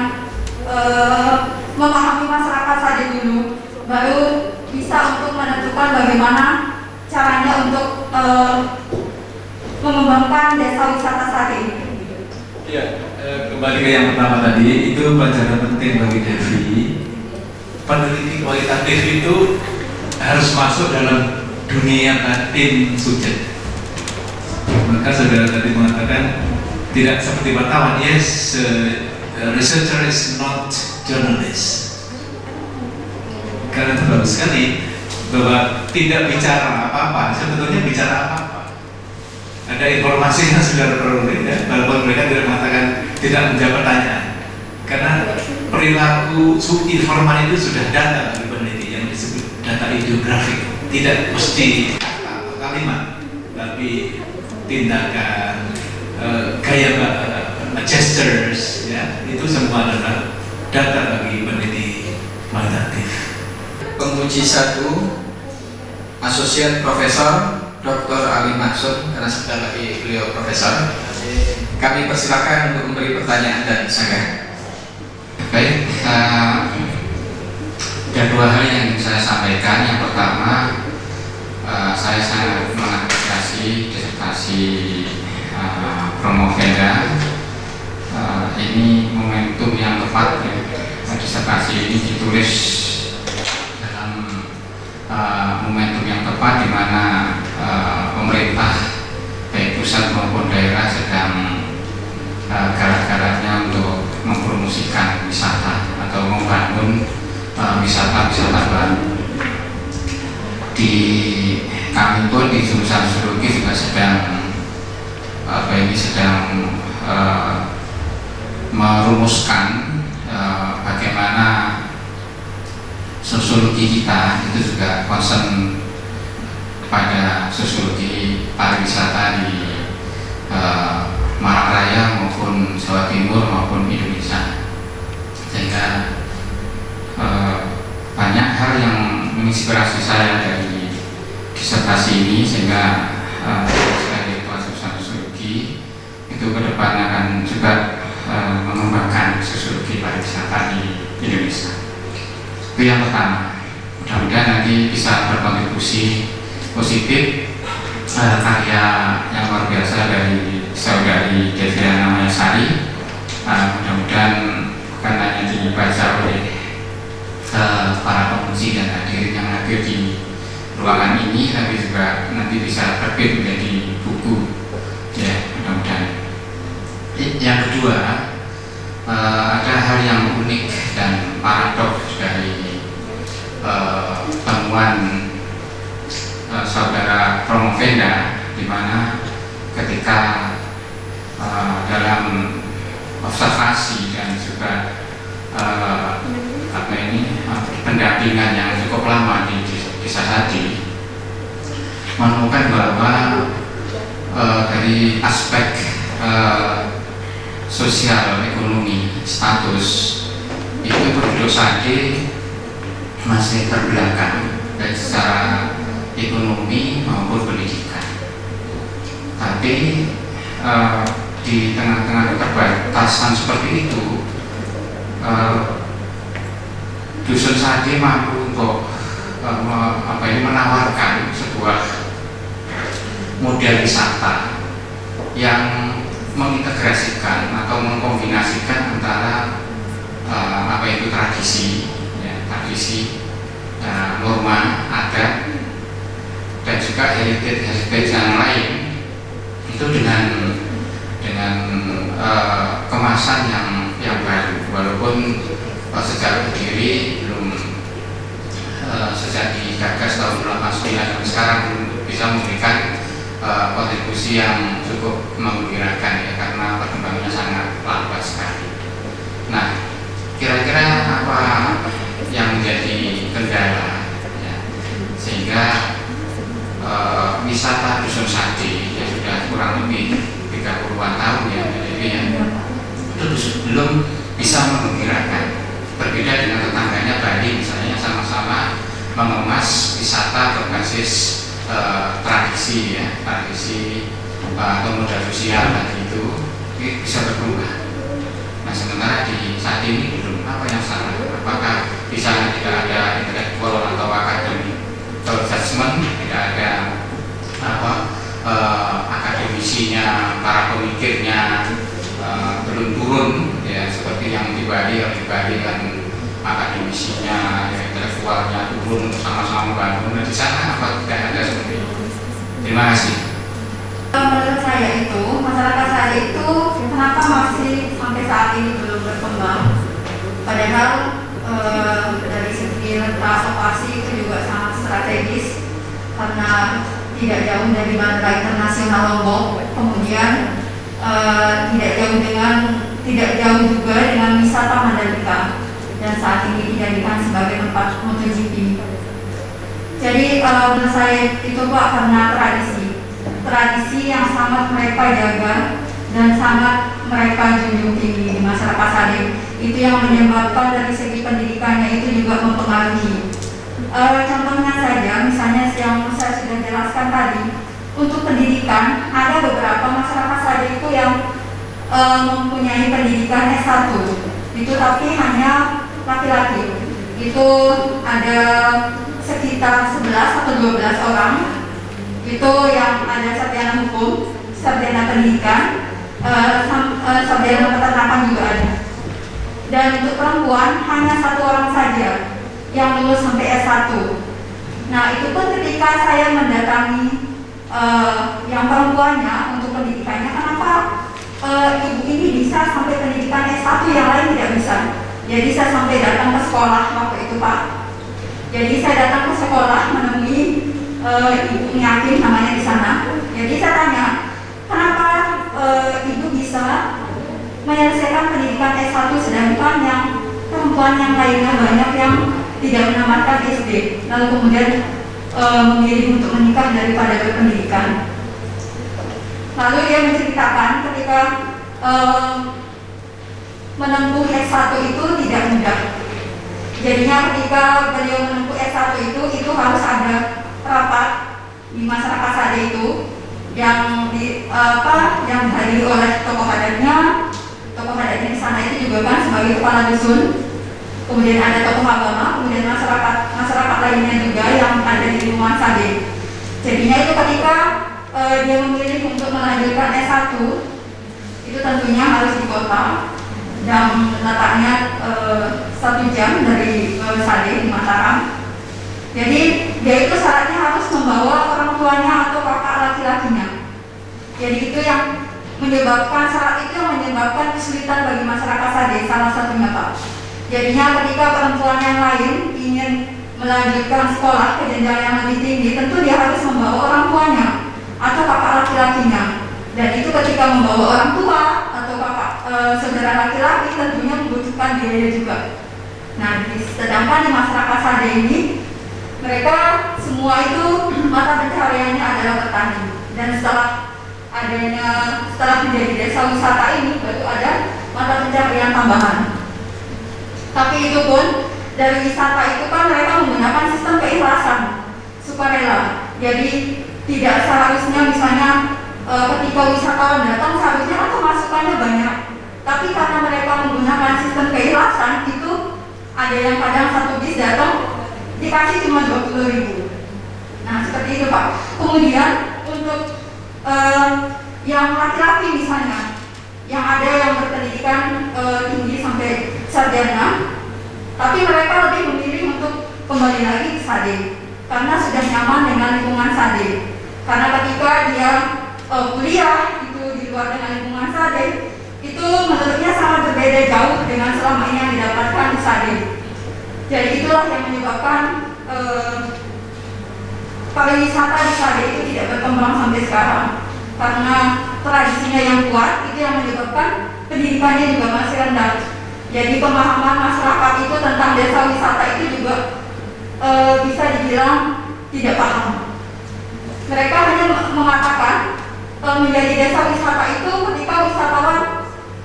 Speaker 1: memahami masyarakat Sade dulu, baru bisa untuk menentukan bagaimana caranya untuk mengembangkan desa wisata Sade.
Speaker 4: Ya, kembali ke yang pertama tadi, itu pelajaran penting bagi Devi. Peneliti kualitatif itu harus masuk dalam dunia batin sujud. Maka saudara tadi mengatakan tidak seperti wartawan. Yes, researcher is not journalist. Karena itu bagus sekali bahwa tidak bicara apa-apa, sebetulnya bicara apa-apa. Ada informasi yang sudah peroleh, ya, walaupun mereka tidak mengatakan, tidak menjawab pertanyaan. Karena perilaku informan itu sudah data bagi peneliti yang disebut data ideografik. Tidak mesti kata atau kalimat, tapi tindakan, gaya gestures, ya, itu semua adalah data bagi peneliti kualitatif.
Speaker 2: Penguji 1 Asosiat Profesor Dr. Ali Maksud, karena sebentar lagi beliau profesor. Kami persilakan untuk memberi pertanyaan dan sanggah.
Speaker 5: Baik, ada dua hal yang ingin saya sampaikan. Yang pertama, saya sangat mengapresiasi disertasi Promovenda. Ini momentum yang tepat ya. Disertasi ini ditulis dalam momentum yang tepat di mana pemerintah baik pusat maupun daerah sedang garap-garapnya untuk mempromosikan wisata atau membangun wisata-wisata baru. di kami pun di jurusan sosiologi juga sedang merumuskan bagaimana sosiologi kita itu juga concern pada sosiologi pariwisata di Malang Raya maupun Jawa Timur maupun Indonesia, sehingga banyak hal yang menginspirasi saya dari disertasi ini, sehingga saya di jurusan sosiologi itu ke depan akan juga mengembangkan sosiologi pariwisata di Indonesia. Itu yang pertama. Mudah-mudahan nanti bisa berkontribusi positif karya yang luar biasa dari saudari Devriana Mayasari. Mudah-mudahan bukan hanya dibaca oleh para penguji dan hadirin yang hadir di ruangan ini, tapi juga nanti bisa terbit menjadi buku, ya, mudah-mudahan. Yang kedua, ada hal yang unik dan paradoks dari temuan saudara Promovenda, di mana ketika dalam observasi dan juga pendampingan yang cukup lama di Desa Sadi, menemukan bahwa dari aspek sosial ekonomi status itu penduduk Sadi masih terbelakang baik secara ekonomi maupun pendidikan. Tapi di tengah-tengah keterbatasan seperti itu, Dusun Sadi mampu untuk menawarkan sebuah model wisata yang mengintegrasikan atau mengkombinasikan antara itu tradisi, ya, norma adat dan juga heritage yang lain itu dengan kemasan yang baru, walaupun sejak berdiri belum sejak digagas tahun 89 sampai sekarang belum bisa memberikan kontribusi yang cukup menggembirakan, ya, karena perkembangannya sangat lambat sekali. Nah, kira-kira apa yang menjadi kendala, ya, sehingga wisata Dusun Sadi yang sudah kurang lebih 30-an tahun ya, itu belum bisa menggembirakan. Berbeda dengan tetangganya Bali misalnya, sama-sama mengemas wisata berbasis tradisi, ya, tradisi atau modal sosial tadi itu bisa berubah. Nah, sementara di saat ini belum. Apa yang salah? Apakah di sana tidak ada intelektual atau akademik judgment, tidak ada akademisinya, para pemikirnya belum turun, ya, seperti yang di Bali kan akademisinya, ya, intelektualnya turun sama-sama bangun. Nah, di sana apa tidak ada seperti itu? Terima kasih.
Speaker 1: Menurut saya itu, masyarakat saya itu kenapa masih sampai saat ini belum berkembang, padahal dari segi letak lokasi itu juga sangat strategis karena tidak jauh dari Bandara Internasional Lombok, kemudian tidak jauh juga dengan wisata Mandalika, dan saat ini dijadikan sebagai tempat MotoGP. Jadi menurut saya itu Pak, karena tradisi yang sangat mereka jaga dan sangat mereka junjung tinggi di masyarakat Sadi, itu yang menyebabkan dari segi pendidikannya itu juga mempengaruhi. Contohnya saja, misalnya yang saya sudah jelaskan tadi, untuk pendidikan ada beberapa masyarakat Sadi itu yang mempunyai pendidikan S1 itu, tapi hanya laki-laki. Itu ada sekitar 11 atau 12 orang. Itu yang ada sarjana hukum, sarjana pendidikan, sarjana peternakan juga ada. Dan untuk perempuan hanya 1 orang saja yang lulus sampai S1. Nah, itu pun ketika saya mendatangi yang perempuannya untuk pendidikannya, kenapa ibu ini bisa sampai pendidikan S1 yang lain tidak bisa? Jadi saya sampai datang ke sekolah waktu itu Pak. Jadi saya datang ke sekolah menemui Ibu Yakin namanya di sana. Jadi saya tanya, kenapa Ibu bisa menyelesaikan pendidikan S1 sedangkan yang perempuan yang lainnya banyak yang tidak menamatkan SD, lalu kemudian memilih untuk menikah daripada berpendidikan. Lalu dia menceritakan ketika menempuh S1 itu tidak mudah. Jadinya ketika beliau menempuh S1 itu harus ada rapat di masyarakat Sade itu yang dihadiri oleh tokoh adatnya. Tokoh adatnya di sana itu juga kan sebagai kepala dusun. Kemudian ada tokoh agama, kemudian masyarakat lainnya juga yang ada di lingkungan Sade. Jadinya itu ketika dia memilih untuk melanjutkan S1, itu tentunya harus di kota dan letaknya 1 jam dari Sade di Mataram. Jadi dia itu syaratnya harus membawa orang tuanya atau kakak laki-lakinya. Jadi itu yang menyebabkan kesulitan bagi masyarakat Sade, salah satunya Pak. Jadinya ketika perempuan yang lain ingin melanjutkan sekolah ke jenjang yang lebih tinggi, tentu dia harus membawa orang tuanya atau kakak laki-lakinya. Dan itu ketika membawa orang tua atau kakak saudara laki-laki tentunya membutuhkan biaya juga. Nah, sedangkan di masyarakat Sade ini mereka semua itu mata pencahariannya adalah bertani. Dan setelah menjadi desa wisata ini baru ada mata pencaharian tambahan. Tapi itu pun dari wisata itu kan mereka menggunakan sistem keikhlasan, sukarela. Jadi tidak seharusnya misalnya ketika wisatawan datang seharusnya kan pemasukannya banyak. Tapi karena mereka menggunakan sistem keikhlasan itu ada yang kadang 1 bis datang dikasih cuma 20.000. Nah seperti itu Pak. Kemudian untuk yang laki-laki misalnya, yang ada yang berpendidikan tinggi sampai sarjana, tapi mereka lebih memilih untuk kembali lagi ke Sade karena sudah nyaman dengan lingkungan Sade. Karena ketika dia kuliah itu di luar dengan lingkungan Sade, itu menurutnya sangat berbeda jauh dengan selama ini yang didapatkan di Sade. Jadi itulah yang menyebabkan pariwisata di Sade itu tidak berkembang sampai sekarang. Karena tradisinya yang kuat itu yang menyebabkan pendidikannya juga masih rendah. Jadi pemahaman masyarakat itu tentang desa wisata itu juga bisa dibilang tidak paham. Mereka hanya mengatakan menjadi desa wisata itu ketika wisatawan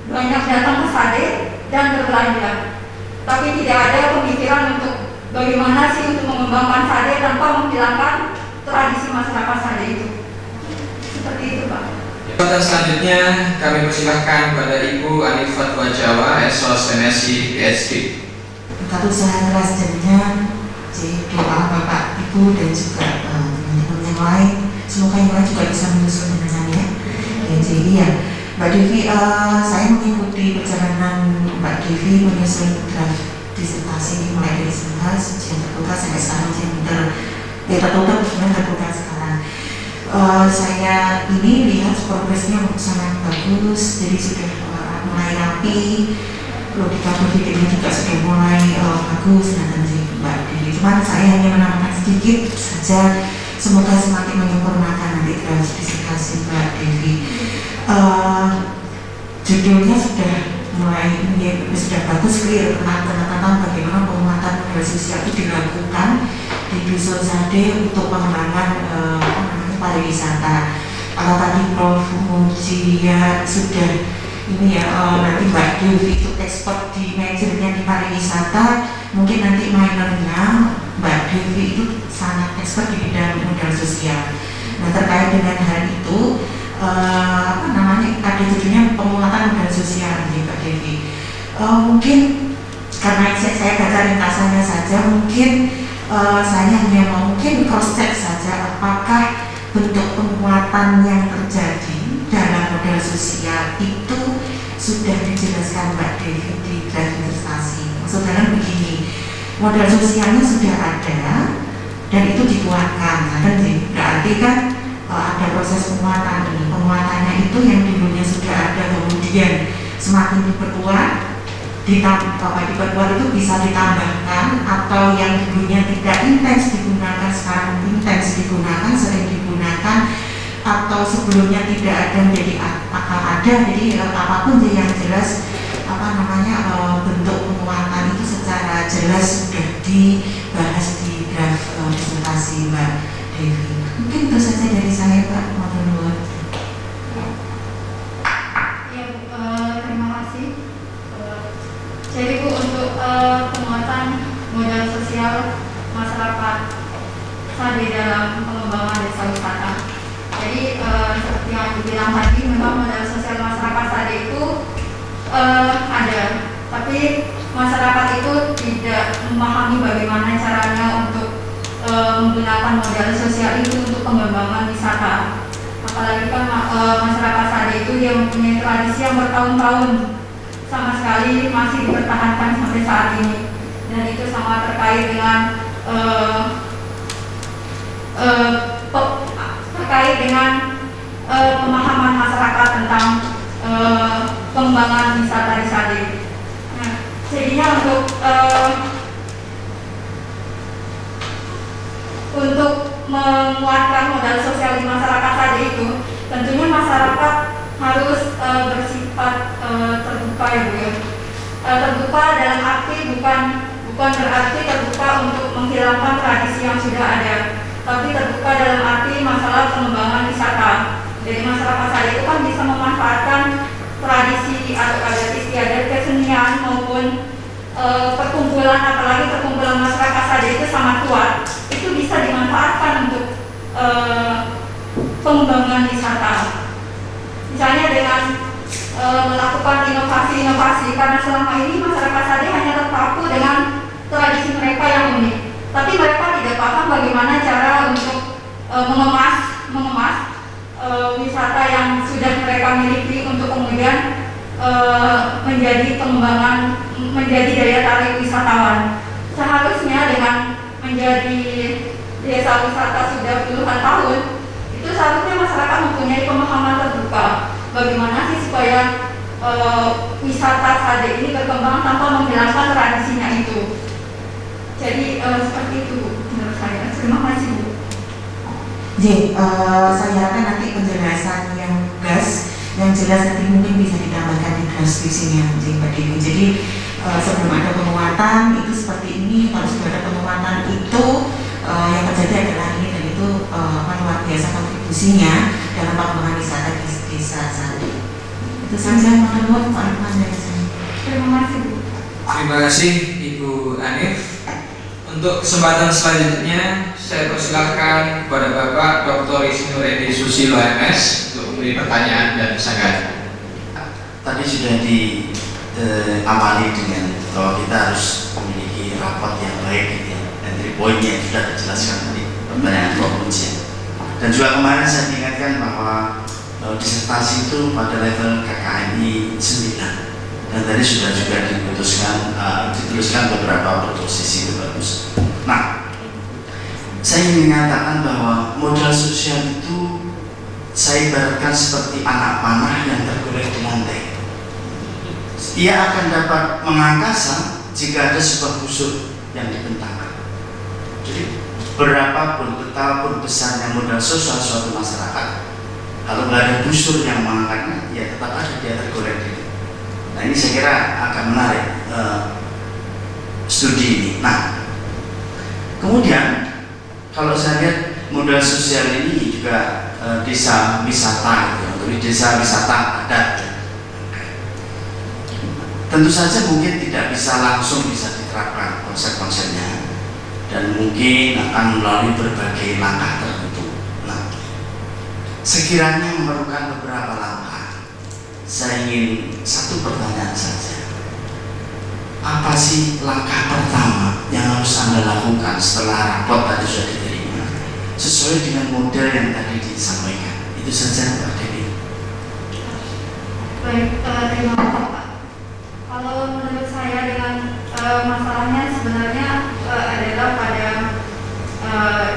Speaker 1: banyak datang ke Sade dan berbelanja. Tapi tidak ada pemikiran untuk bagaimana sih untuk mengembangkan Sade tanpa menghilangkan tradisi masyarakat Sade itu. Seperti itu Pak.
Speaker 2: Kesempatan selanjutnya kami persilahkan kepada Ibu Anifat Wajawa, SOS MSc PhD.
Speaker 6: Kalau saya kelas jadinya doa Bapak Ibu dan juga teman-teman yang lain, semoga yang lain juga bisa menyusul dengannya. Jadi ya Mbak Devi, saya mengikuti perjalanan Mbak Devi menyusun draft disertasi mulai dari ujian terbuka sampai sekarang ujian tertutup dan terbuka sekarang. Saya ini lihat progresnya sangat bagus, jadi sudah mulai rapi, logika berpikirnya juga sudah mulai bagus dan Mbak Devi. Cuman saya hanya menambahkan sedikit saja, semoga semakin menyempurnakan nanti draft disertasi Mbak Devi. Judulnya sudah mulai sudah bagus, clear tentang bagaimana penguatan modal sosial itu dilakukan di Dusun Sade untuk pengembangan pariwisata. Kalau tadi Prof Muji ya sudah ini ya nanti Mbak Devi itu ekspor di majornya di pariwisata, mungkin nanti minornya Mbak Devi itu sangat ekspor di bidang modal sosial. Nah terkait dengan hal itu ada tujuannya penguatan modal sosial di Mbak Devi. Mungkin karena saya baca ringkasannya saja, mungkin saya hanya mungkin cross check saja apakah bentuk penguatan yang terjadi dalam modal sosial itu sudah dijelaskan Mbak Devi di draft disertasi. Maksudnya begini, modal sosialnya sudah ada dan itu dikuatkan, kan berarti kan ada proses penguatan ini. Penguatannya itu yang dulunya sudah ada kemudian semakin diperkuat diperkuat itu bisa ditambahkan, atau yang dulunya tidak intens digunakan sekarang intens digunakan, sering digunakan, atau sebelumnya tidak ada menjadi akan ada. Jadi apapun yang jelas bentuk penguatan itu secara jelas sudah dibahas di draft presentasi Mbak Devi. Mungkin itu saja dari saya, Pak. Mohon maaf.
Speaker 1: Ya, terima kasih. Jadi Bu, untuk penguatan modal sosial masyarakat di dalam pengembangan desa wisata. Jadi seperti yang dibilang tadi, memang modal sosial masyarakat tadi itu ada, tapi masyarakat itu tidak memahami bagaimana caranya untuk menggunakan modal sosial itu untuk pengembangan wisata. Apalagi kan masyarakat tadi itu yang mempunyai tradisi yang bertahun-tahun sama sekali masih dipertahankan sampai saat ini, dan itu sangat terkait dengan pemahaman masyarakat tentang pengembangan wisata di Sade. Nah, jadinya untuk menguatkan modal sosial di masyarakat Sade itu, tentunya masyarakat harus bersifat terbuka, ya Bu ya. Terbuka dalam arti bukan berarti terbuka untuk menghilangkan tradisi yang sudah ada, tapi terbuka dalam arti masalah pengembangan wisata. Jadi masyarakat Sade itu kan bisa memanfaatkan tradisi atau adat istiadat kesenian maupun perkumpulan, apalagi perkumpulan masyarakat Sade itu sangat kuat. Itu bisa dimanfaatkan untuk pengembangan wisata. Misalnya dengan melakukan inovasi-inovasi, karena selama ini masyarakat Sade hanya terpaku dengan tradisi mereka yang unik, tapi mereka tidak paham bagaimana cara untuk mengemas wisata yang sudah mereka miliki untuk kemudian menjadi daya tarik wisatawan. Seharusnya dengan menjadi desa wisata sudah puluhan tahun, itu seharusnya masyarakat mempunyai pemahaman terbuka bagaimana sih supaya wisata Sade ini berkembang tanpa menghilangkan tradisinya itu. Jadi seperti itu menurut saya. Terima kasih Bu.
Speaker 6: Jadi saya akan nanti penjelasan yang jelas nanti mungkin bisa ditambahkan di transkripsinya Mbak Dewi. Jadi sebelum ada penguatan itu seperti ini, kalau sudah ada penguatan itu yang terjadi adalah ini, dan itu luar biasa kontribusinya dalam pengembangan wisata di desa Sade. Itu saja menurut Pak Lukman dari saya.
Speaker 1: Terima kasih Bu.
Speaker 2: Terima kasih Ibu Anif. Untuk kesempatan selanjutnya saya persilakan kepada Bapak Dr. Isnur Edi Susilo MS untuk memberi pertanyaan dan sangat.
Speaker 7: Tadi sudah diawali dengan bahwa kita harus memiliki raport yang baik gitu ya, dan dari poinnya yang sudah dijelaskan tadi pertanyaan Prof. Ujian. Dan juga kemarin saya diingatkan bahwa disertasi itu pada level KKMI 9. Dan tadi sudah juga dituliskan beberapa posisi itu bagus. Nah, saya ingin mengatakan bahwa modal sosial itu saya ibaratkan seperti anak panah yang tergolek di lantai. Ia akan dapat mengangkasa jika ada sebuah busur yang dibentangkan. Jadi berapapun betapapun besarnya modal sosial suatu masyarakat, kalau nggak ada busur yang mengangkatnya, ya tetap ada dia tergolek di. Nah, ini saya kira akan menarik studi ini. Nah, kemudian kalau saya lihat modal sosial ini juga desa wisata, gitu, desa wisata adat. Tentu saja mungkin tidak bisa langsung bisa diterapkan konsep-konsepnya, dan mungkin akan melalui berbagai langkah tertentu. Nah, sekiranya memerlukan beberapa langkah, saya ingin satu pertanyaan saja. Apa sih langkah pertama yang harus Anda lakukan setelah raport tadi sudah diterima, sesuai dengan model yang tadi disampaikan? Itu saja Pak Dewi.
Speaker 1: Baik, terima kasih Pak. Kalau menurut saya dengan masalahnya sebenarnya adalah pada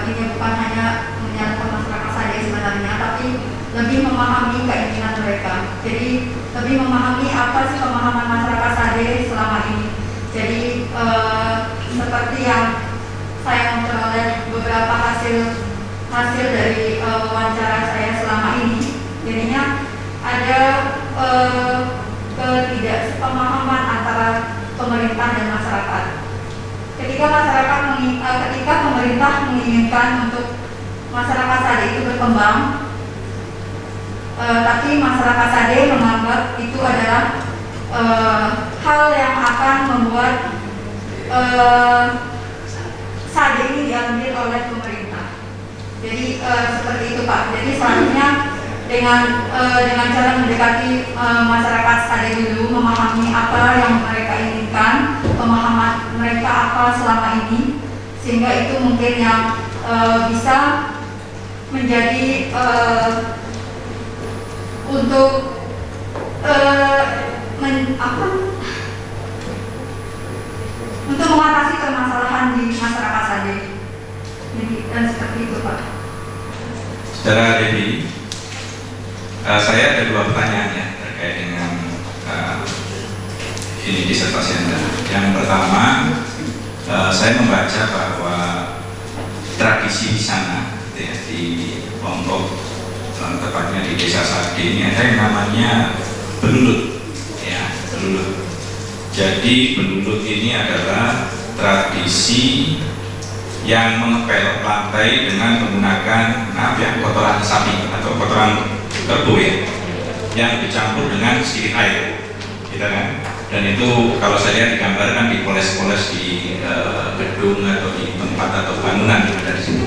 Speaker 1: ini bukan hanya menyangkut masyarakat saja sebenarnya, tapi lebih memahami keinginan mereka. Jadi lebih memahami apa sih pemahaman masyarakat saja Sade selama ini. Jadi seperti yang saya memperoleh beberapa hasil dari wawancara saya selama ini, jadinya ada ketidaksepemahaman antara pemerintah dan masyarakat. Ketika pemerintah menginginkan untuk masyarakat Sade itu berkembang, tapi masyarakat Sade menganggap itu adalah hal yang akan membuat Sade ini diambil oleh pemerintah. Jadi seperti itu Pak. Jadi selanjutnya dengan cara mendekati masyarakat Sade dulu, memahami apa yang mereka inginkan, pemahaman mereka apa selama ini, sehingga itu mungkin yang bisa menjadi untuk untuk mengatasi permasalahan di masyarakat Sade. Jadi seperti itu Pak.
Speaker 3: Saudara Devi, saya ada dua pertanyaan ya terkait dengan ini disertasi Anda. Yang pertama, saya membaca bahwa tradisi di sana, ya, di Lombok, tepatnya di Desa Sade ini ada yang namanya belulut, ya, belulut. Jadi belulut ini adalah tradisi yang mengepel lantai dengan menggunakan kotoran sapi atau kotoran kerbau ya, yang dicampur dengan sedikit air, gitu kan? Dan itu kalau saya lihat digambarkan dipoles-poles di gedung atau di tempat atau bangunan yang ada di sini.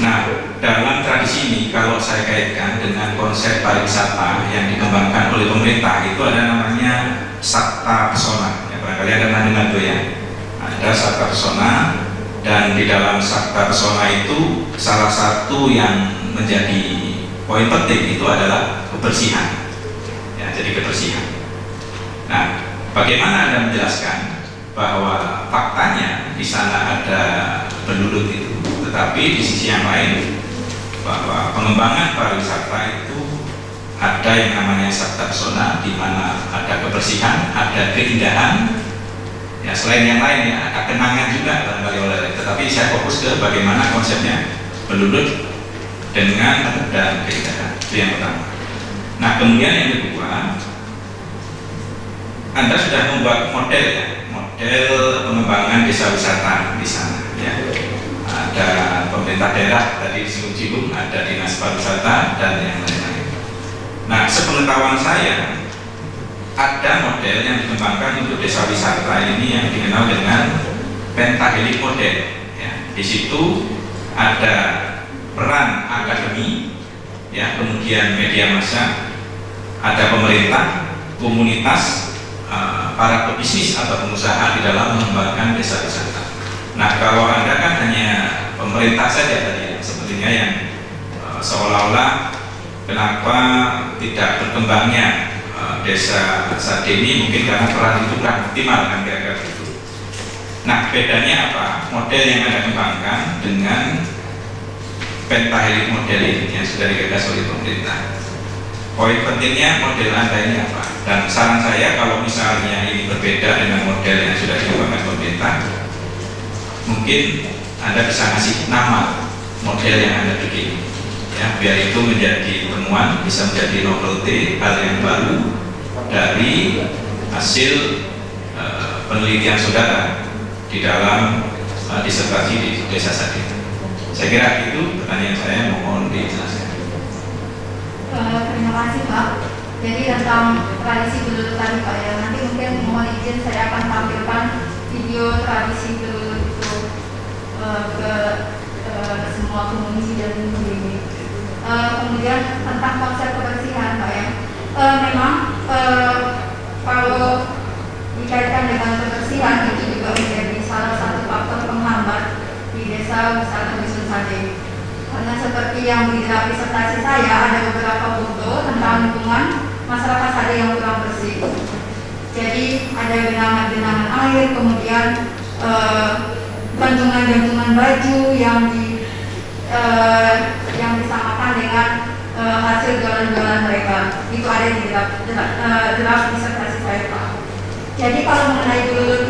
Speaker 3: Nah, dalam tradisi ini kalau saya kaitkan dengan konsep pariwisata yang dikembangkan oleh pemerintah, itu ada namanya Sabta Pesona. Ya, barangkali ada pernah dengar itu ya. Ada Sabta Pesona, dan di dalam Sabta Pesona itu salah satu yang menjadi poin penting itu adalah kebersihan. Ya, jadi kebersihan. Nah, bagaimana Anda menjelaskan bahwa faktanya di sana ada belulut itu, tetapi di sisi yang lain bahwa pengembangan pariwisata itu ada yang namanya Sabta Pesona, di mana ada kebersihan, ada keindahan, ya selain yang lain ya ada kenangan juga barangkali oleh. Tetapi saya fokus ke bagaimana konsepnya belulut dengan dan keindahan, itu yang pertama. Nah, kemudian yang kedua, Anda sudah membuat model ya, model pengembangan desa wisata di sana ya. Ada pemerintah daerah tadi disebut Cibung, ada dinas pariwisata dan yang lain-lain. Nah, sepengetahuan saya ada model yang dikembangkan untuk desa wisata ini yang dikenal dengan pentahelik model. Ya. Di situ ada peran akademi, ya, kemudian media massa, ada pemerintah, komunitas, para pebisnis atau pengusaha di dalam mengembangkan desa wisata. Nah, kalau Anda kan hanya pemerintah saja tadi, sepertinya yang seolah-olah kenapa tidak berkembangnya desa Sade ini mungkin karena peran itu kurang optimal kan kira-kira gitu. Nah, bedanya apa? Model yang Anda kembangkan dengan pentahelik model ini yang sudah digagas oleh pemerintah. Poin pentingnya model Anda ini apa? Dan saran saya kalau misalnya ini berbeda dengan model yang sudah dikembangkan pemerintah, mungkin Anda bisa ngasih nama model yang Anda bikin, ya, biar itu menjadi temuan, bisa menjadi novelty, hal yang baru dari hasil penelitian saudara di dalam disertasi di Desa Sade. Saya kira itu pertanyaan saya, mohon dijelaskan.
Speaker 1: Terima kasih Pak. Jadi tentang tradisi belulut tadi Pak ya, nanti mungkin mohon izin saya akan tampilkan video tradisi belulut itu ke semua pengunjung dan pengunjung. Kemudian tentang konsep kebersihan Pak ya, memang kalau dikaitkan dengan kebersihan itu juga menjadi salah satu faktor penghambat di desa wisata Dusun Sade. Karena seperti yang di dalam disertasi saya ada beberapa foto tentang lingkungan masyarakat Sade yang kurang bersih. Jadi ada genangan-genangan air, kemudian gantungan-gantungan baju yang disamakan dengan hasil jualan-jualan mereka. Itu ada di draft disertasi saya Pak. Jadi kalau mengenai dululut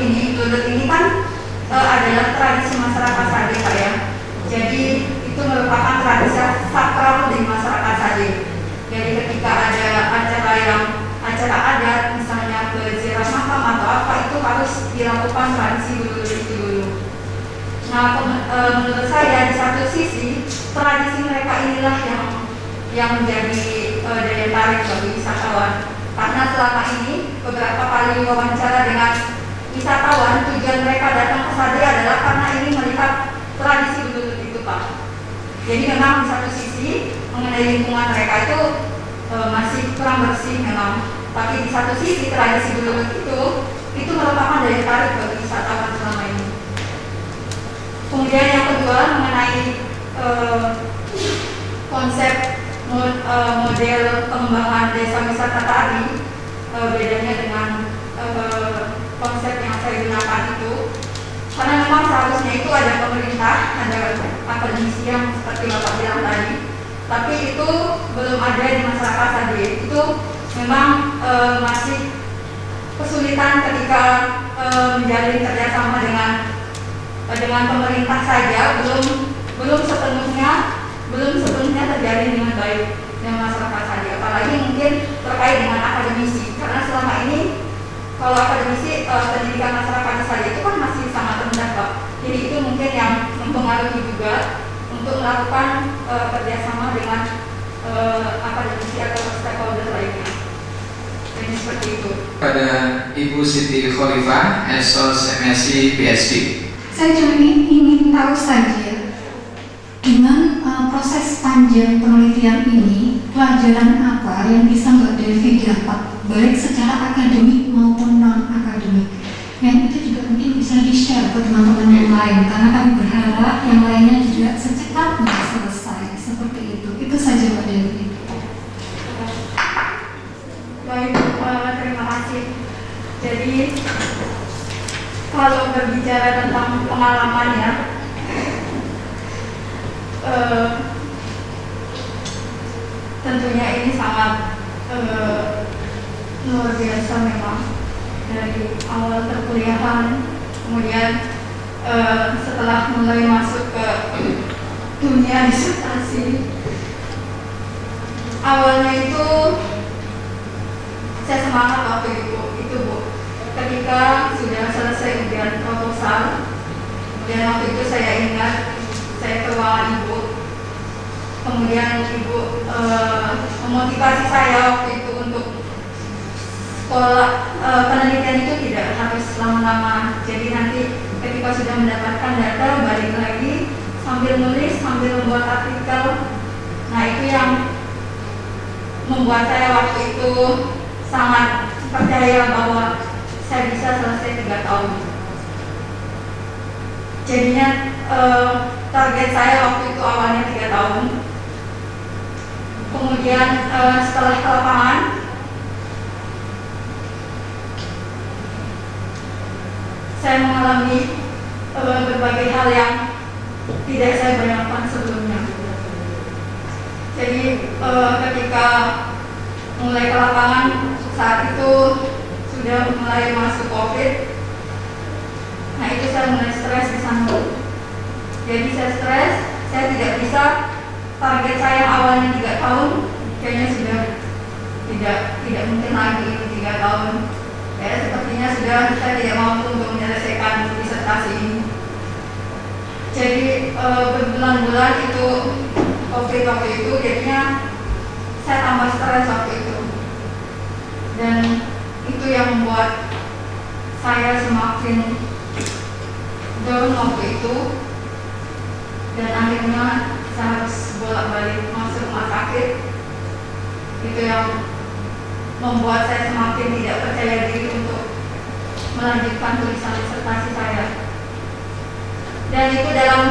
Speaker 1: ini kan adalah tradisi masyarakat Sade Pak ya. Jadi itu merupakan tradisi sakral di masyarakat Sade. Jadi ketika ada acara adat, misalnya ke ziarah makam atau apa, itu harus dilakukan tradisi dululut itu dulu. Nah, menurut saya di satu sisi tradisi mereka inilah yang menjadi daya tarik bagi wisatawan. Karena selama ini beberapa kali wawancara dengan wisatawan, tujuan mereka datang ke Sade adalah karena ini melihat tradisi dululut itu Pak. Jadi memang di satu sisi mengenai lingkungan mereka itu masih kurang bersih memang. Tapi di satu sisi tradisi dululut itu merupakan daya tarik bagi wisatawan selama ini. Kemudian yang kedua mengenai konsep model pengembangan desa wisata tadi, bedanya dengan konsep yang saya gunakan itu, karena memang seharusnya itu ada pemerintah, ada akademisi yang seperti Bapak bilang tadi, tapi itu belum ada di masyarakat Sade. Itu memang masih kesulitan ketika menjalin kerjasama dengan pemerintah saja, belum sepenuhnya terjalin dengan baik dengan masyarakat Sade. Apalagi mungkin terkait dengan akademisi, karena selama ini kalau akademisi pendidikan masyarakat Sade itu kan masih sangat rendah Pak. Jadi itu mungkin yang mempengaruhi juga untuk melakukan kerjasama dengan akademisi atau stakeholder lainnya. Jadi seperti itu.
Speaker 2: Pada Ibu Siti Khalifah, Esos MSc PhD.
Speaker 8: Saya cuma ingin tahu saja, dengan proses panjang penelitian ini, pelajaran apa yang bisa Mbak Devi dapat, baik secara akademik maupun non-akademik, yang itu juga mungkin bisa di-share ke teman-teman yang lain, karena kami berharap yang lainnya juga secepatnya selesai, seperti itu. Itu saja Mbak Devi.
Speaker 1: Baik, terima kasih. Jadi kalau berbicara tentang pengalaman ya, tentunya ini sangat luar biasa memang. Dari awal perkuliahan, kemudian setelah mulai masuk ke dunia disertasi, awalnya itu saya semangat waktu itu Bu. Ketika sudah selesai ujian proposal, kemudian waktu itu saya ingat saya ke ruangan Ibu, kemudian Ibu memotivasi saya waktu itu untuk sekolah penelitian itu tidak harus lama-lama. Jadi nanti ketika sudah mendapatkan data, balik lagi sambil nulis, sambil membuat artikel. Nah itu yang membuat saya waktu itu sangat percaya bahwa saya bisa selesai 3 tahun. Jadinya target saya waktu itu awalnya 3 tahun. Kemudian setelah ke lapangan, saya mengalami berbagai hal yang tidak saya bayangkan sebelumnya. Jadi ketika mulai ke lapangan, saat itu sudah mulai masuk COVID. Nah itu saya mulai stres di sana. Jadi saya stres, saya tidak bisa, target saya awalnya 3 tahun, kayaknya sudah tidak mungkin lagi 3 tahun. Ya sepertinya sudah saya tidak mampu untuk menyelesaikan disertasi ini. Jadi berbulan-bulan itu COVID waktu itu, jadinya saya tambah stres waktu itu. Dan itu yang membuat saya semakin down waktu itu, dan akhirnya saya harus bolak-balik masuk rumah sakit. Itu yang membuat saya semakin tidak percaya diri untuk melanjutkan tulisan disertasi saya. Dan itu dalam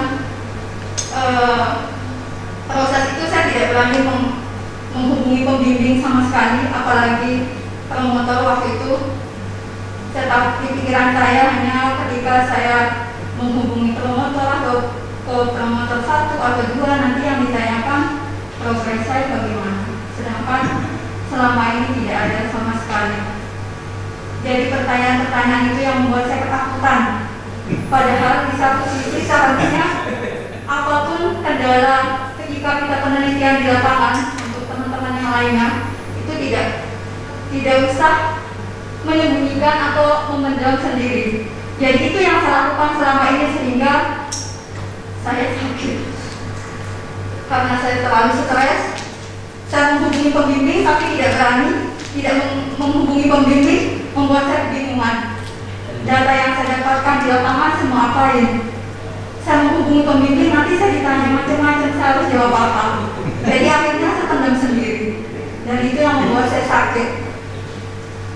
Speaker 1: proses itu saya tidak berani menghubungi pembimbing sama sekali, apalagi promotor waktu itu. Saya tahu di pikiran saya hanya ketika saya menghubungi promotor atau ke promotor 1 atau 2, nanti yang ditanyakan progres saya bagaimana. Sedangkan selama ini tidak ada sama sekali. Jadi pertanyaan-pertanyaan itu yang membuat saya ketakutan. Padahal di satu sisi seharusnya apapun kendala ketika kita penelitian di lapangan untuk teman-teman yang lainnya itu tidak usah menyembunyikan atau memendam sendiri. Jadi itu yang saya lakukan selama ini sehingga saya sakit karena saya terlalu stres. Saya menghubungi pembimbing tapi tidak berani, tidak menghubungi pembimbing, membuat saya kebingungan. Data yang saya dapatkan di lapangan semua apain. Saya menghubungi pembimbing, nanti saya ditanya macam-macam, saya harus jawab apa. Jadi akhirnya saya pendam sendiri. Dan itu yang membuat saya sakit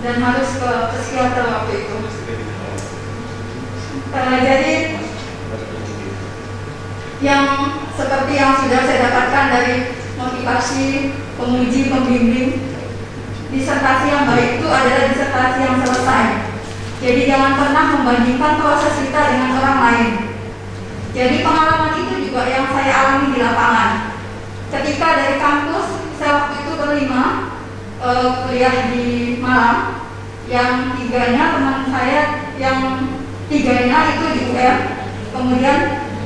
Speaker 1: dan harus ke psikiater waktu itu. Jadi yang seperti yang sudah saya dapatkan dari motivasi penguji pembimbing, disertasi yang baik itu adalah disertasi yang selesai. Jadi jangan pernah membandingkan proses kita dengan orang lain. Jadi pengalaman itu juga yang saya alami di lapangan. Ketika dari kampus, saya waktu itu berlima kuliah di Malang. Yang tiganya teman saya, yang tiganya itu di UM. Kemudian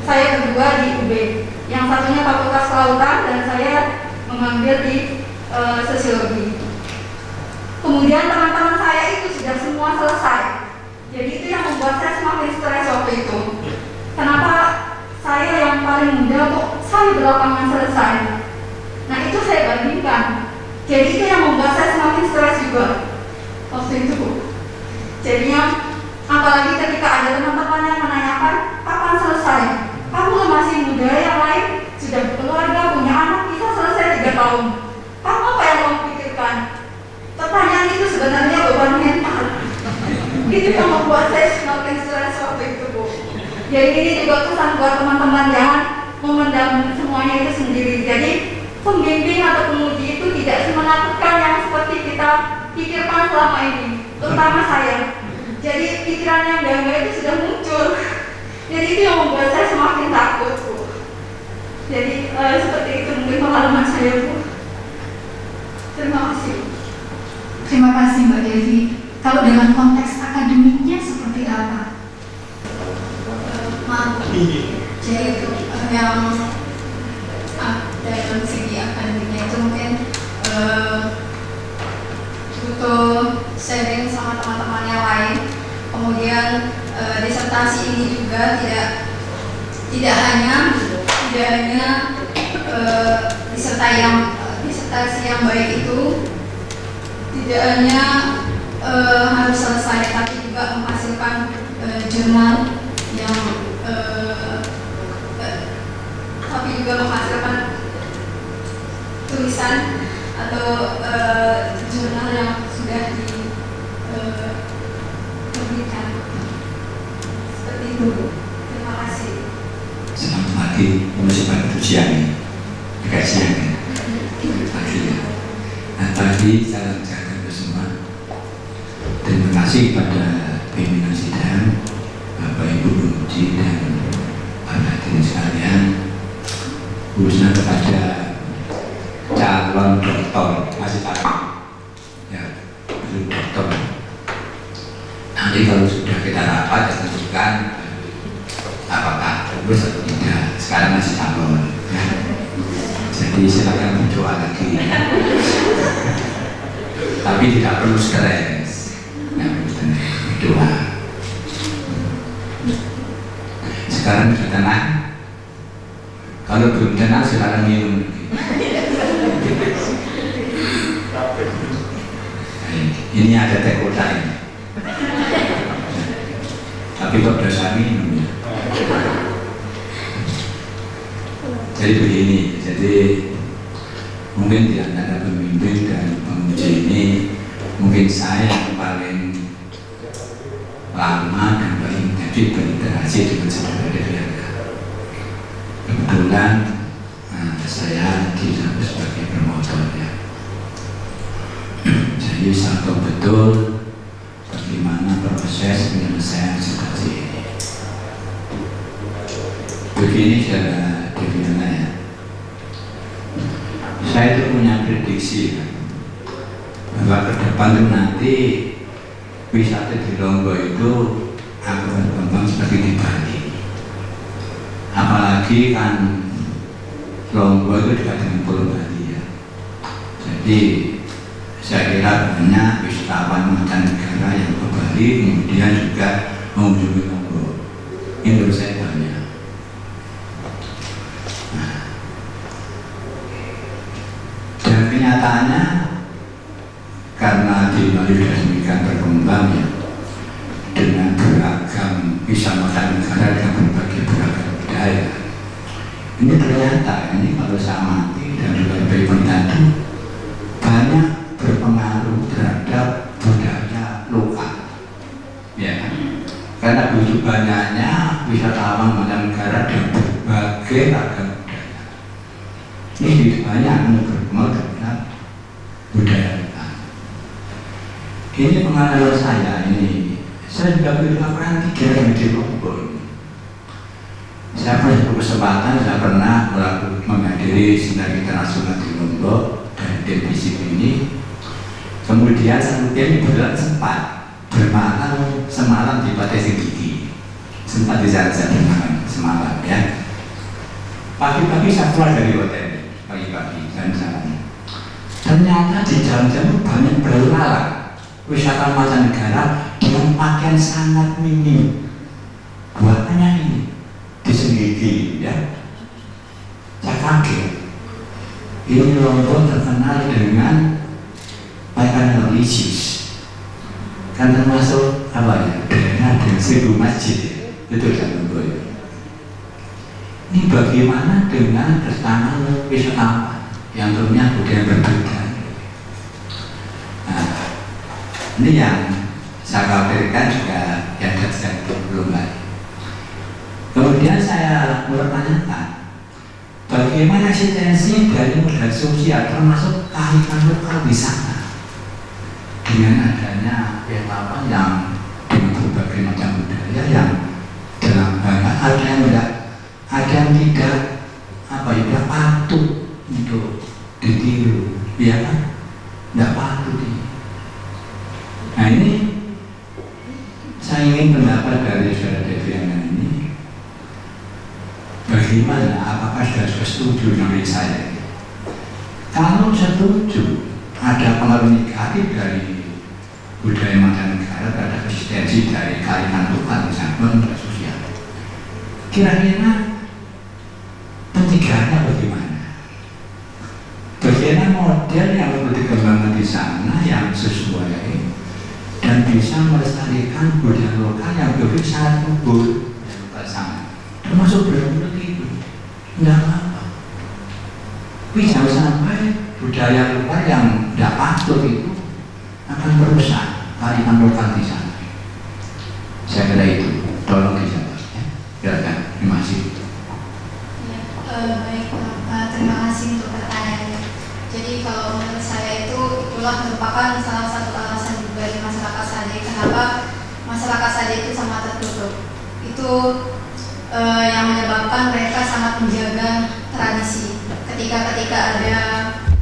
Speaker 1: saya berdua di UB. Yang satunya Fakultas Kelautan dan saya mengambil di sosiologi. Kemudian teman-teman saya itu sudah semua selesai. Jadi itu yang membuat saya semakin stres waktu itu. Kenapa saya yang paling muda kok saya belakangan selesai? Nah itu saya bandingkan. Jadi itu yang membuat saya semakin stres juga waktu itu. Jadinya apalagi ketika ada teman-teman yang menanyakan kapan selesai? Kamu masih muda, yang lain sudah berkeluarga, punya anak, bisa selesai 3 tahun. Kamu apa yang kamu pikirkan? Pertanyaan itu sebenarnya beban mental. Itu yang membuat saya semakin stres waktu itu, Bu. Jadi ini juga pesan buat teman-teman, jangan memendam semuanya itu sendiri. Jadi pembimbing atau penguji itu tidak menakutkan yang seperti kita pikirkan selama ini, terutama saya. Jadi pikiran yang enggak itu sudah muncul. Jadi itu yang membuat saya semakin takut, Bu. Jadi seperti itu mungkin pengalaman saya, Bu. Terima kasih.
Speaker 8: Terima kasih Mbak Devi. Kalau dengan konteks akademiknya seperti apa?
Speaker 1: Maaf. Jadi yang dalam segi akademiknya itu mungkin butuh sharing sama teman-teman yang lain. Kemudian disertasi ini juga tidak hanya disertasi yang baik itu tidak hanya harus selesai, tapi juga menghasilkan jurnal yang tapi juga menghasilkan tulisan atau jurnal yang sudah diterbitkan. Seperti itu. Terima kasih.
Speaker 9: Selamat pagi, masih pada siang ya, agak siang ya, pagi ya. Nah tadi salam sejahtera bersama. Terima kasih pada pimpinan sidang, Bapak Ibu penguji dan para hadirin sekalian, khususnya kepada calon doktor, masih calon ya, belum doktor. Nanti kalau sudah kita rapat dan tentukan apakah lulus atau tidak. Sekarang masih calon ya. Jadi silakan berdoa lagi. Tapi tidak perlu stres, nggak perlu stres, berdoa. Sekarang sudah tenang. Kalau belum tenang silakan minum. Ini ada teh kotak ini. Tapi kok dosa minum ya. Jadi begini, jadi mungkin di antara pembimbing dan penguji ini mungkin saya yang paling lama dan paling intensif berinteraksi dengan saudara Devi. Kebetulan saya tidak sebagai promotor ya. Jadi saya tahu betul bagaimana proses penyelesaian situasi ini. Begini saudara Deviana ya, saya itu punya prediksi ya, bahwa ke depan itu nanti wisata di Lombok itu akan berkembang seperti di Bali. Apalagi kan Lombok itu dekat dengan Pulau Bali ya. Jadi saya kira banyak wisatawan mancanegara yang ke Bali kemudian juga mengunjungi Lombok. Ini menurut saya banyak. Nah, dan kenyataannya karena di Bali sudah demikian berkembang ya, dengan beragam wisata negara dengan berbagai beragam budaya. Ini ternyata ini kalau saya amati dan juga dari penelitian banyak berpengaruh terhadap budaya lokal. Ya, karena begitu banyaknya wisatawan mancanegara dan berbagai ragam budaya. Ini banyak berpengaruh terhadap budaya lokal. Ini pengalaman saya ini. Saya juga pernah 3 kali di Lombok. Saya pernah berkesempatan, saya pernah menghadiri seminar internasional di Lombok dan di sini. Kemudian saya ini sempat bermalam semalam di Pantai Sidiki, sempat di sana bermalam semalam ya. Pagi-pagi saya keluar dari hotel, pagi-pagi dan sana. Ternyata di jalan-jalan banyak berlalang wisata mancanegara dengan pakaian sangat minim. Buatannya ini disendiri ya. Saya kaget. Ini Lombok terkenal dengan pakaian religius. Kan termasuk apa ya? Daerah dengan 1000 masjid ya. Itu kan Lombok ya. Ini bagaimana dengan kedatangan wisatawan yang tentunya budaya berbeda. Nah, ini yang saya khawatirkan juga yang terjadi belum lagi. Kemudian saya bertanyakan bagaimana eksistensi dari modal sosial termasuk kearifan lokal di sana dengan adanya wisatawan yang dengan berbagai macam budaya yang dalam banyak ada yang tidak apa ya tidak patuh untuk ditiru, ya kan? Tidak patuh. Nah ini saya ingin pendapat dari saudara Deviana ini. Bagaimana? Apakah sudah setuju dengan saya? Kalau setuju, ada pengaruh negatif dari budaya mancanegara terhadap eksistensi dari kearifan lokal misalnya budaya sosial. Kira-kira pencegahannya bagaimana? Bagaimana model yang perlu dikembangkan di sana yang sesuai dan bisa melestarikan budaya lokal yang begitu sangat subur dan lokal sangat termasuk belum begitu tidak apa-apa. Tapi jangan sampai budaya lokal yang tidak patut itu akan merusak kearifan lokal di sana. Saya kira itu, tolong dijawab ya. Silakan, terima kasih.
Speaker 8: Baik Pak, terima kasih untuk pertanyaannya. Jadi kalau menurut saya itulah merupakan salah satu alasan juga di masyarakat Sade kenapa masyarakat Sade itu sangat tertutup. Itu yang menyebabkan mereka sangat menjaga tradisi. Ketika ada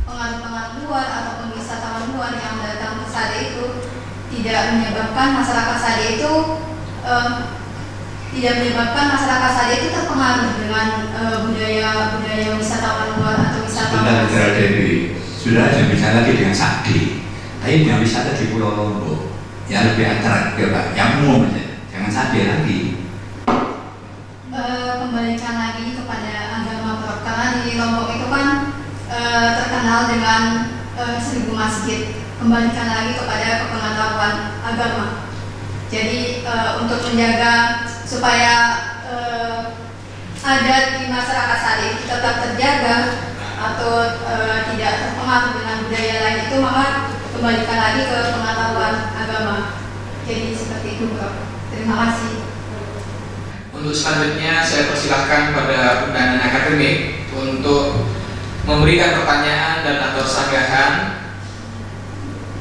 Speaker 8: pengaruh-pengaruh luar ataupun wisatawan luar yang datang ke Sade itu tidak menyebabkan masyarakat Sade itu terpengaruh dengan budaya wisatawan luar atau wisatawan.
Speaker 9: Sudah ada bisa lagi dengan Sade, tapi yang wisata di Pulau Lombok ya lebih antara ya Pak, yang umum aja, jangan Sade lagi.
Speaker 8: Kembalikan lagi kepada agama Prof. Karena di Lombok itu kan terkenal dengan 1000 masjid. Kembalikan lagi kepada kepengetahuan agama. Jadi untuk menjaga supaya adat di masyarakat Sade tetap terjaga atau tidak terpengaruh dengan budaya lain itu, maka kembalikan lagi ke pengetahuan agama. Jadi seperti itu Prof. Terima kasih.
Speaker 2: Untuk selanjutnya saya persilahkan pada undangan akademik untuk memberikan pertanyaan dan atau sanggahan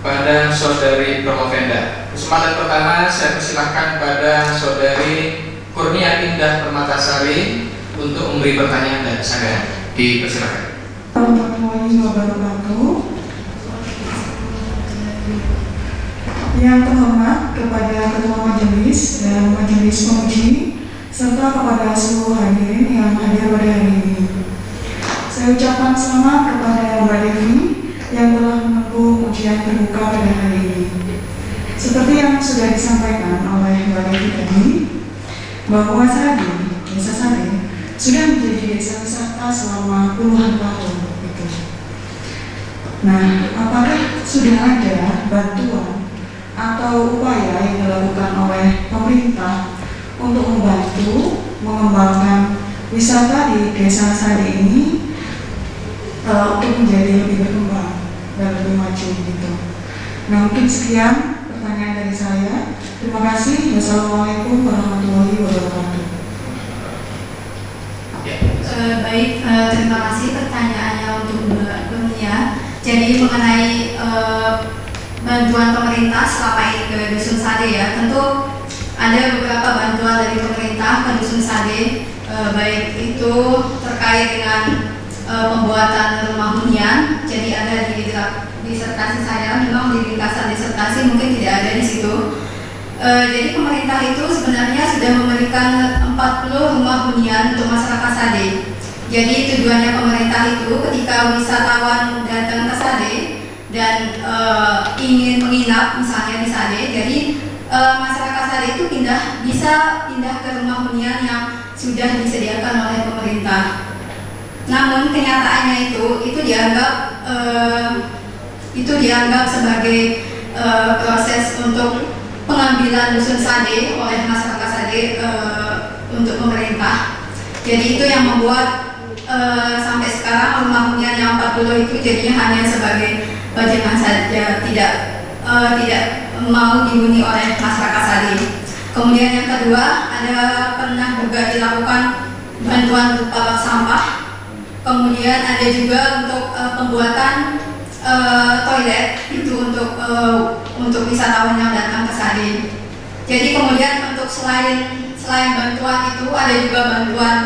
Speaker 2: pada saudari Promovenda. Kesempatan pertama saya persilahkan pada saudari Kurnia Indah Permatasari untuk memberi pertanyaan dan sanggahan. Dipersilakan.
Speaker 10: Warahmatullahi wabarakatuh. Yang terhormat kepada Ketua Majelis dan Majelis Penguji, serta kepada seluruh hadirin yang hadir pada hari ini. Saya ucapkan selamat kepada Mbak Devi yang telah menempuh ujian terbuka pada hari ini. Seperti yang sudah disampaikan oleh Mbak Devi tadi, bahwa Desa Sade sudah menjadi desa wisata selama puluhan tahun. Gitu. Nah, apakah sudah ada bantuan atau upaya yang dilakukan oleh pemerintah untuk membantu mengembangkan wisata di Desa Sade ini untuk menjadi lebih berkembang dan lebih maju gitu. Nah, mungkin sekian pertanyaan dari saya. Terima kasih. Wassalamualaikum warahmatullahi wabarakatuh.
Speaker 8: Baik, terima kasih pertanyaannya untuk Mbak Dunia. Jadi mengenai bantuan pemerintah selama ini ke Dusun Sade ya, tentu ada beberapa bantuan dari pemerintah ke Dusun Sade, baik itu terkait dengan pembuatan rumah hunian. Jadi ada di disertasi saya, memang di ringkasan disertasi mungkin tidak ada di situ. Jadi pemerintah itu sebenarnya sudah memberikan 40 rumah hunian untuk masyarakat Sade. Jadi tujuannya pemerintah itu ketika wisatawan datang ke Sade dan ingin menginap misalnya di Sade, jadi masyarakat Sade itu bisa pindah ke rumah hunian yang sudah disediakan oleh pemerintah. Namun kenyataannya itu dianggap sebagai proses untuk pengambilan Dusun Sade oleh masyarakat Sade untuk pemerintah. Jadi itu yang membuat sampai sekarang rumah hunian yang 40 itu jadinya hanya sebagai bajangan saja, tidak mau dihuni oleh masyarakat Sade. Kemudian yang kedua, ada pernah juga dilakukan bantuan berupa bak sampah. Kemudian ada juga untuk pembuatan toilet itu untuk wisatawan yang datang ke Sade. Jadi kemudian untuk selain bantuan itu ada juga bantuan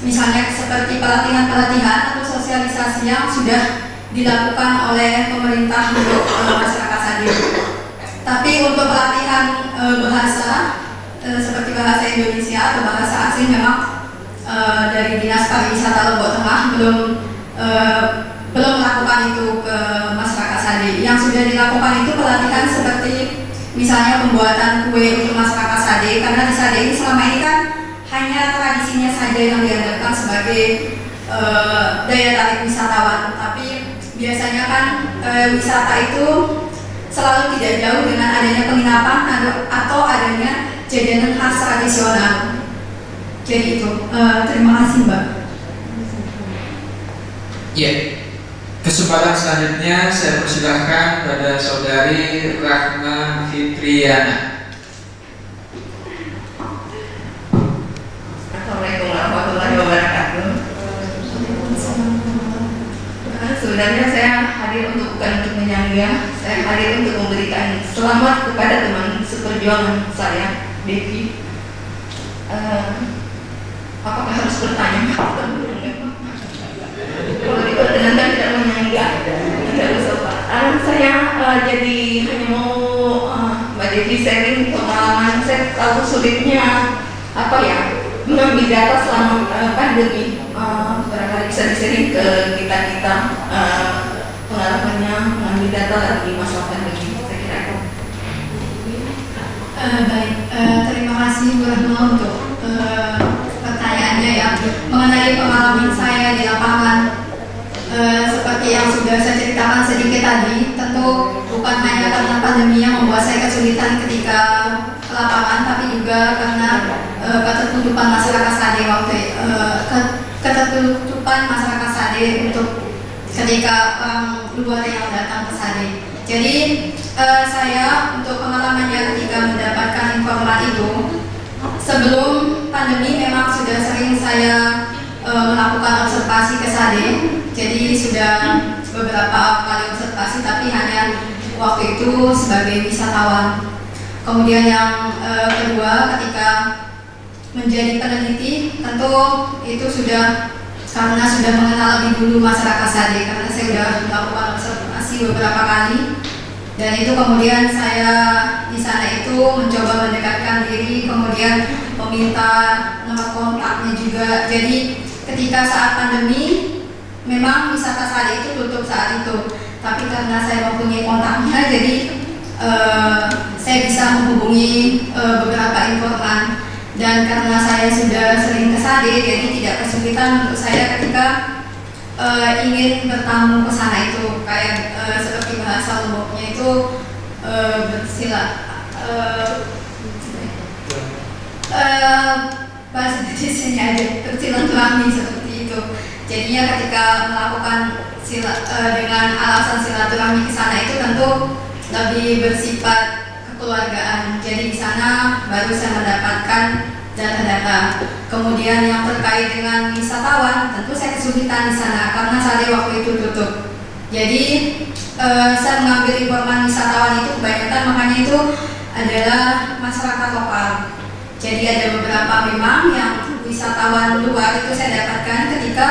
Speaker 8: misalnya seperti pelatihan atau sosialisasi yang sudah dilakukan oleh pemerintah untuk masyarakat Sade. Tapi untuk pelatihan bahasa seperti bahasa Indonesia atau bahasa asing memang dari Dinas Pariwisata Lombok Tengah belum melakukan itu ke masyarakat Sade. Yang sudah dilakukan itu pelatihan seperti misalnya pembuatan kue untuk masyarakat Sade, karena di Sade ini selama ini kan hanya tradisinya saja yang diandalkan sebagai daya tarik wisatawan. Tapi biasanya kan wisata itu selalu tidak jauh dengan adanya penginapan atau adanya jajanan khas tradisional. Jadi itu. Terima kasih Mbak.
Speaker 2: Ya. Kesempatan selanjutnya saya persilahkan pada Saudari Rahma Fitriana.
Speaker 11: Assalamualaikum warahmatullahi wabarakatuh. Sebenarnya saya hadir bukan untuk menyangga, saya hadir untuk memberikan selamat kepada teman seperjuangan saya, Devi. Apakah harus bertanya? Kalau diperkenankan tidak menyangga, tidak usah Pak. Saya jadi hanya mau Mbak Devi sharing pengalaman saya, tahu sulitnya mengambil data selama pandemi. Barangkali bisa di-sharing ke kita pengalamannya mengambil data di masa pandemi. Saya kira itu.
Speaker 8: Baik, terima kasih Bu Rahma untuk pertanyaannya ya. Mengenai pengalaman saya di lapangan, seperti yang sudah saya ceritakan sedikit tadi, tentu bukan hanya karena pandemi yang membuat saya kesulitan ketika ke lapangan, tapi juga karena ketertutupan masyarakat Sade ketertutupan masyarakat Sade untuk ketika orang luar yang datang ke Sade. Jadi saya untuk pengalamannya ketika mendapatkan informasi itu, sebelum pandemi memang sudah sering saya melakukan observasi ke Sade. Jadi sudah beberapa kali observasi, tapi hanya waktu itu sebagai wisatawan. Kemudian yang kedua, ketika menjadi peneliti, tentu itu karena sudah mengenal lebih dulu masyarakat Sade, karena saya sudah melakukan observasi beberapa kali Dan itu kemudian saya di sana itu mencoba mendekatkan diri, kemudian meminta nomor kontaknya juga. Jadi ketika saat pandemi memang wisata Sade itu tutup saat itu, tapi karena saya mempunyai kontaknya, jadi saya bisa menghubungi beberapa informan. Dan karena saya sudah sering ke Sade, jadi tidak kesulitan untuk saya ketika ingin bertamu ke sana itu, kayak seperti bahasa Lomboknya itu bahasa Indonesia aja bersilaturahmi seperti itu. Jadinya ketika melakukan dengan alasan silaturahmi ke sana itu tentu lebih bersifat kekeluargaan. Jadi di sana baru saya mendapatkan data-data. Kemudian yang terkait dengan wisatawan, tentu saya kesulitan di sana karena Sade waktu itu tutup. Jadi saya mengambil informan wisatawan itu kebanyakan makanya itu adalah masyarakat lokal. Jadi ada beberapa memang yang wisatawan luar itu saya dapatkan ketika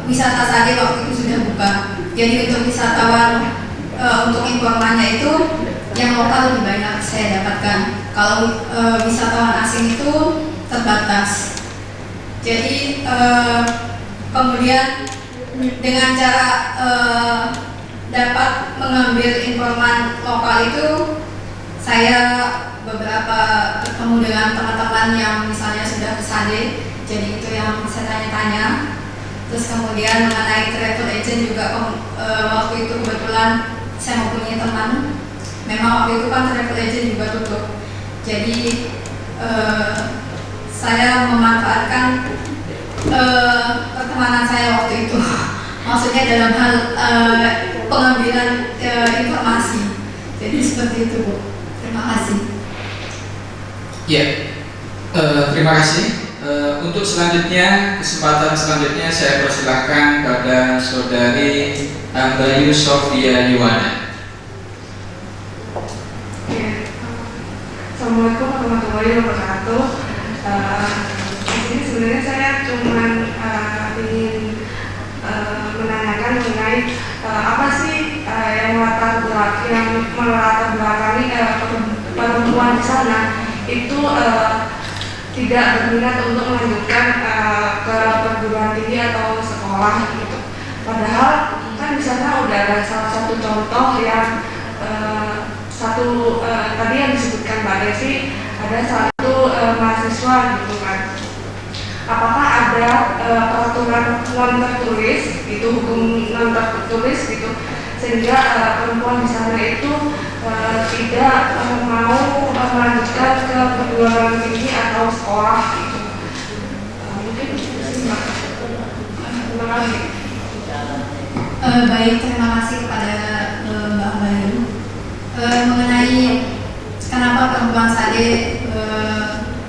Speaker 8: wisata Sade waktu itu sudah buka. Jadi untuk wisatawan untuk informannya itu yang lokal lebih banyak saya dapatkan. Kalau wisatawan asing itu terbatas. Jadi kemudian dengan cara dapat mengambil informan lokal itu, saya beberapa bertemu dengan teman-teman yang misalnya sudah ke Sade. Jadi itu yang saya tanya-tanya. Terus kemudian mengenai travel agent juga waktu itu kebetulan saya mempunyai teman. Memang waktu itu kan travel agent juga tutup. Jadi saya memanfaatkan pertemanan saya waktu itu, maksudnya dalam hal pengambilan informasi. Jadi seperti itu, Bu. Terima kasih.
Speaker 2: Ya, terima kasih. Untuk selanjutnya, kesempatan selanjutnya saya persilahkan pada Saudari Bayu Sofia Yuwana.
Speaker 12: Assalamualaikum warahmatullahi wabarakatuh. Di sini sebenarnya saya cuma ingin menanyakan mengenai apa sih yang melatar belakangi perempuan di sana itu tidak berminat untuk melanjutkan ke perguruan tinggi atau sekolah gitu. Padahal kan di sana udah ada salah satu contoh yang tadi yang disebutkan Mbak Desi, ada satu mahasiswa gitu kan. Apakah ada peraturan non tertulis, itu hukum non tertulis gitu, sehingga perempuan di sana itu tidak mau melanjutkan ke perguruan tinggi atau sekolah gitu. Mungkin Mbak. Terima kasih.
Speaker 8: Baik, terima kasih kepada Mbak Bayu. Mengenai kenapa perempuan Sade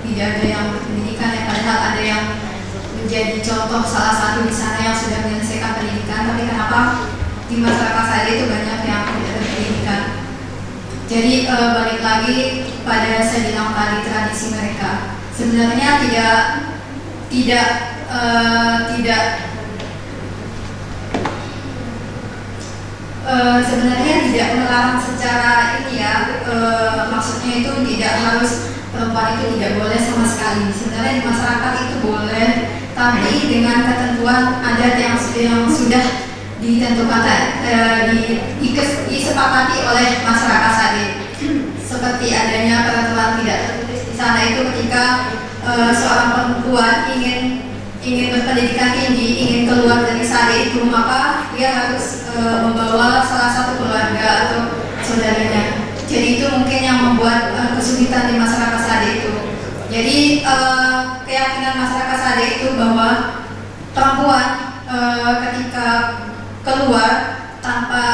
Speaker 8: tidak ada yang berpendidikan, ya padahal ada yang menjadi contoh salah satu di sana yang sudah menyelesaikan pendidikan, tapi kenapa di masyarakat Sade itu banyak yang tidak berpendidikan? Jadi balik lagi pada saya bilang tadi, tradisi mereka sebenarnya sebenarnya tidak melarang secara ini ya, maksudnya itu tidak harus perempuan itu tidak boleh sama sekali. Sebenarnya di masyarakat itu boleh, tapi dengan ketentuan adat yang sudah ditentukan, disepakati oleh masyarakat Sade. Seperti adanya peraturan tidak tertulis di sana itu ketika seorang perempuan ingin berpendidikan tinggi, ingin keluar dari Sade itu, maka dia harus membawa salah satu keluarga atau saudaranya. Jadi itu mungkin yang membuat kesulitan di masyarakat Sade itu. Jadi keyakinan masyarakat Sade itu bahwa perempuan ketika keluar tanpa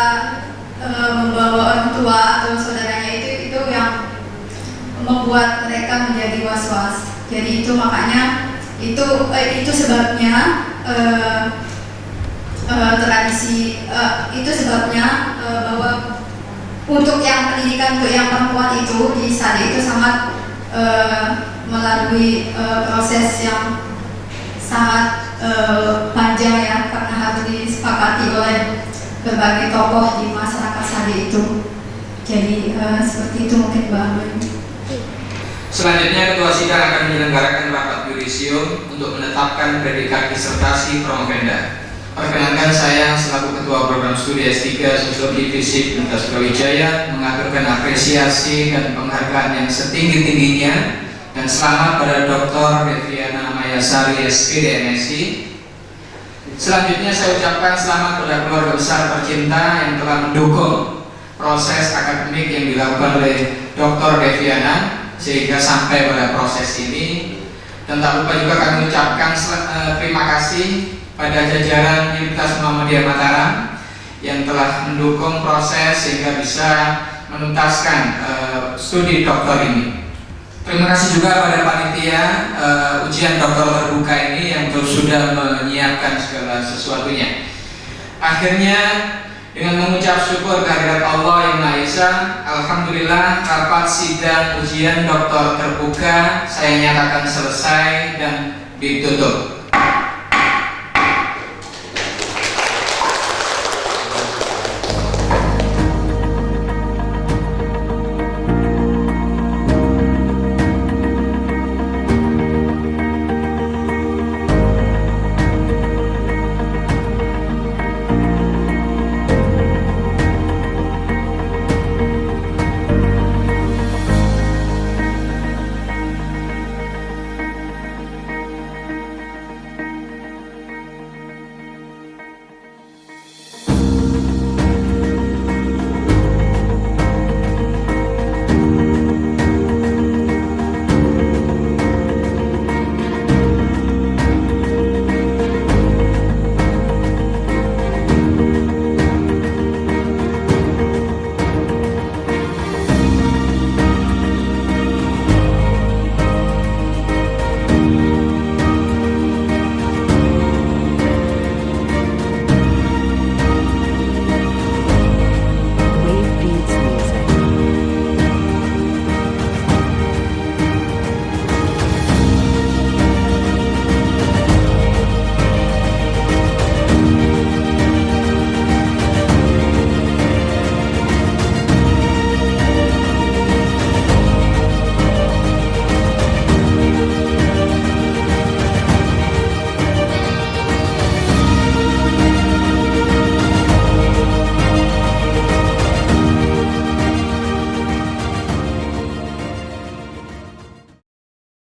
Speaker 8: membawa orang tua atau saudaranya itu yang membuat mereka menjadi was-was. Jadi itu makanya itu sebabnya tradisi itu sebabnya bahwa untuk yang pendidikan untuk yang perempuan itu di Sade itu sangat melalui proses yang sangat panjang ya, karena harus disepakati oleh berbagai tokoh di masyarakat Sade hari itu. Jadi seperti itu mungkin Mbak Aman.
Speaker 2: Selanjutnya Ketua Sidang akan menyelenggarakan rapat yurisium untuk menetapkan predikat disertasi promovenda. Perkenankan saya selaku Ketua Program Studi S3 Sosiologi Fisik Universitas Brawijaya mengaturkan apresiasi dan penghargaan yang setinggi-tingginya dan selamat pada Dr. Deviana Mayasari SPD MSI. Selanjutnya saya ucapkan selamat pada keluarga besar tercinta yang telah mendukung proses akademik yang dilakukan oleh Dr. Deviana sehingga sampai pada proses ini. Dan tak lupa juga kami ucapkan terima kasih pada jajaran Universitas Muhammadiyah Mataram yang telah mendukung proses sehingga bisa menuntaskan studi doktor ini. Terima kasih juga pada panitia ujian doktor terbuka ini yang sudah menyiapkan segala sesuatunya. Akhirnya dengan mengucap syukur kehadirat Allah yang Maha Esa, alhamdulillah rapat sidang ujian doktor terbuka saya nyatakan selesai dan ditutup.